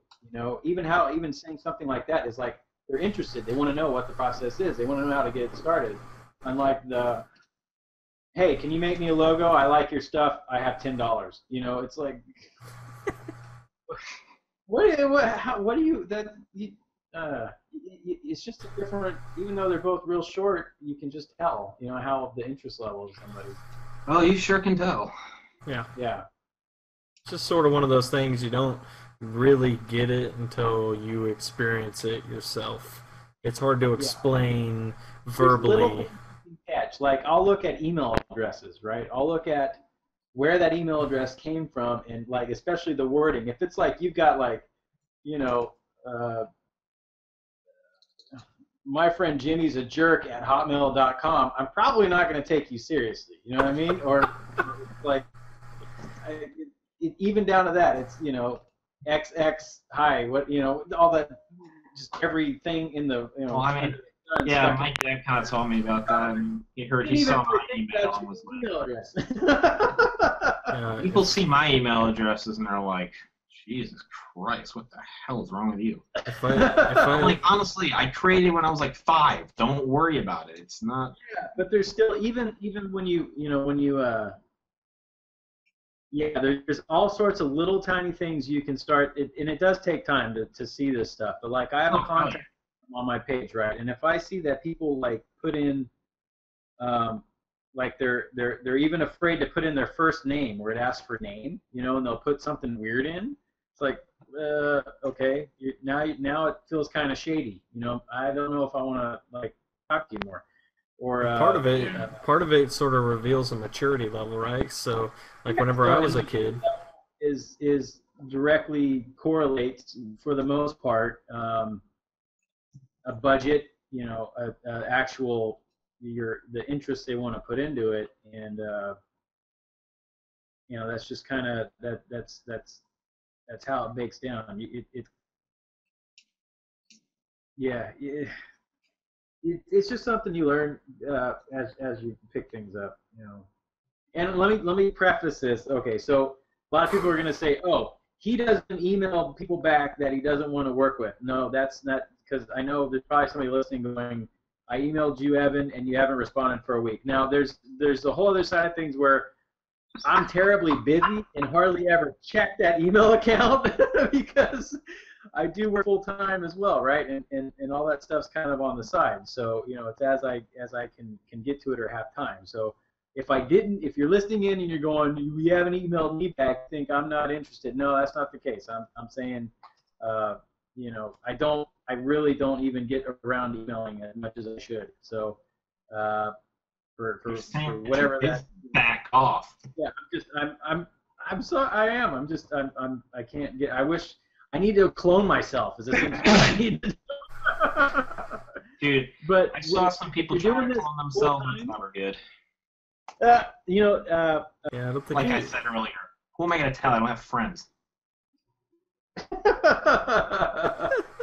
Even saying something like that is like, they're interested. They want to know what the process is. They want to know how to get it started. Unlike the, hey, can you make me a logo? I like your stuff. I have $10. It's like, what do you that? It's just a different. Even though they're both real short, you can just tell. How the interest level of somebody. Oh, you sure can tell. Yeah. Yeah. It's just sort of one of those things, you don't really get it until you experience it yourself. It's hard to explain verbally. Little things you can catch. Like, I'll look at email addresses, right? I'll look at where that email address came from, and like, especially the wording. If it's like you've got like, my friend Jimmy's a jerk at hotmail.com, I'm probably not going to take you seriously. You know what I mean? Or like, even down to that, it's XX hi, what all that, just everything in the Well, I mean, yeah, my dad kind of told me about that, and he saw my email and was like, email address. people see my email addresses and they're like, Jesus Christ, what the hell is wrong with you? I'm like, honestly, I created when I was like 5. Don't worry about it. It's not. Yeah, but there's still, even when you there's all sorts of little tiny things you can start, and it does take time to see this stuff. But like, I have a contact on my page, right? And if I see that people like put in, like they're even afraid to put in their first name where it asks for name, and they'll put something weird in. It's like, okay, now it feels kind of shady. I don't know if I want to like talk to you more. Or part of it sort of reveals a maturity level, right? So, like, whenever I was a kid, is directly correlates for the most part, a budget, actual the interest they want to put into it, and that's just kind of that's how it bakes down. It's just something you learn as you pick things up, And let me preface this. Okay, so a lot of people are going to say, "Oh, he doesn't email people back that he doesn't want to work with." No, that's not, because I know there's probably somebody listening going, "I emailed you, Evan, and you haven't responded for a week." Now, there's a whole other side of things where I'm terribly busy and hardly ever check that email account because I do work full time as well, right? And all that stuff's kind of on the side. So it's as I can get to it or have time. So if you're listening in and you're going, "You haven't emailed me back," think I'm not interested. No, that's not the case. I'm saying, I really don't even get around emailing as much as I should. So for whatever that. Back off. Yeah, I'm sorry. I can't get. I wish. I need to clone myself. Is this what I need to do? Dude, but I saw some people trying to clone themselves, and it's never good. yeah, I don't think like I said earlier, who am I going to tell? I don't have friends.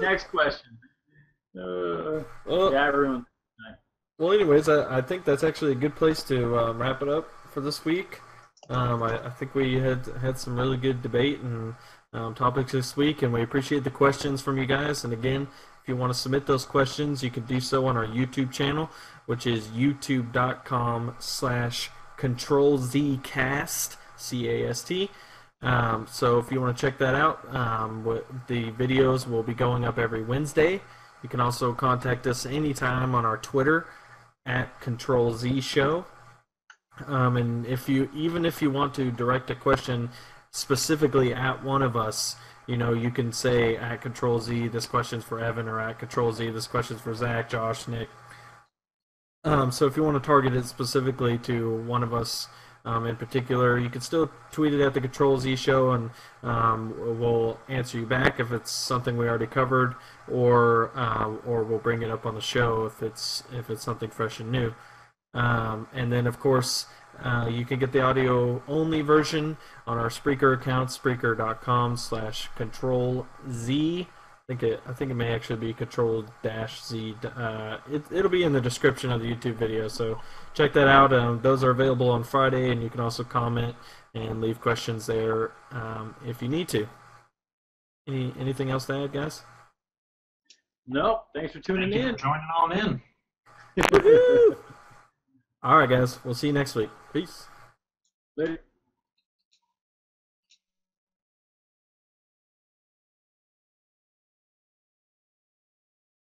Next question. I ruined. Well, anyways, I think that's actually a good place to wrap it up for this week. I think we had some really good debate and topics this week, and we appreciate the questions from you guys. And again, if you want to submit those questions, you can do so on our YouTube channel, which is youtube.com/CtrlZ CAST. So if you want to check that out, the videos will be going up every Wednesday. You can also contact us anytime on our Twitter at Ctrl+Z Show. And if you want to direct a question specifically at one of us, you can say at Ctrl+Z, this question's for Evan, or at Ctrl+Z, this question's for Zach, Josh, Nick. So if you want to target it specifically to one of us in particular, you can still tweet it at the Ctrl+Z show, and we'll answer you back if it's something we already covered, or we'll bring it up on the show if it's something fresh and new. And then, of course, you can get the audio-only version on our Spreaker account, Spreaker.com/Ctrl+Z. I think it may actually be Ctrl-Z. It'll be in the description of the YouTube video, so check that out. Those are available on Friday, and you can also comment and leave questions there if you need to. Anything else to add, guys? No, thanks for tuning Thank you in. for joining on in. All right, guys. We'll see you next week. Peace. Later.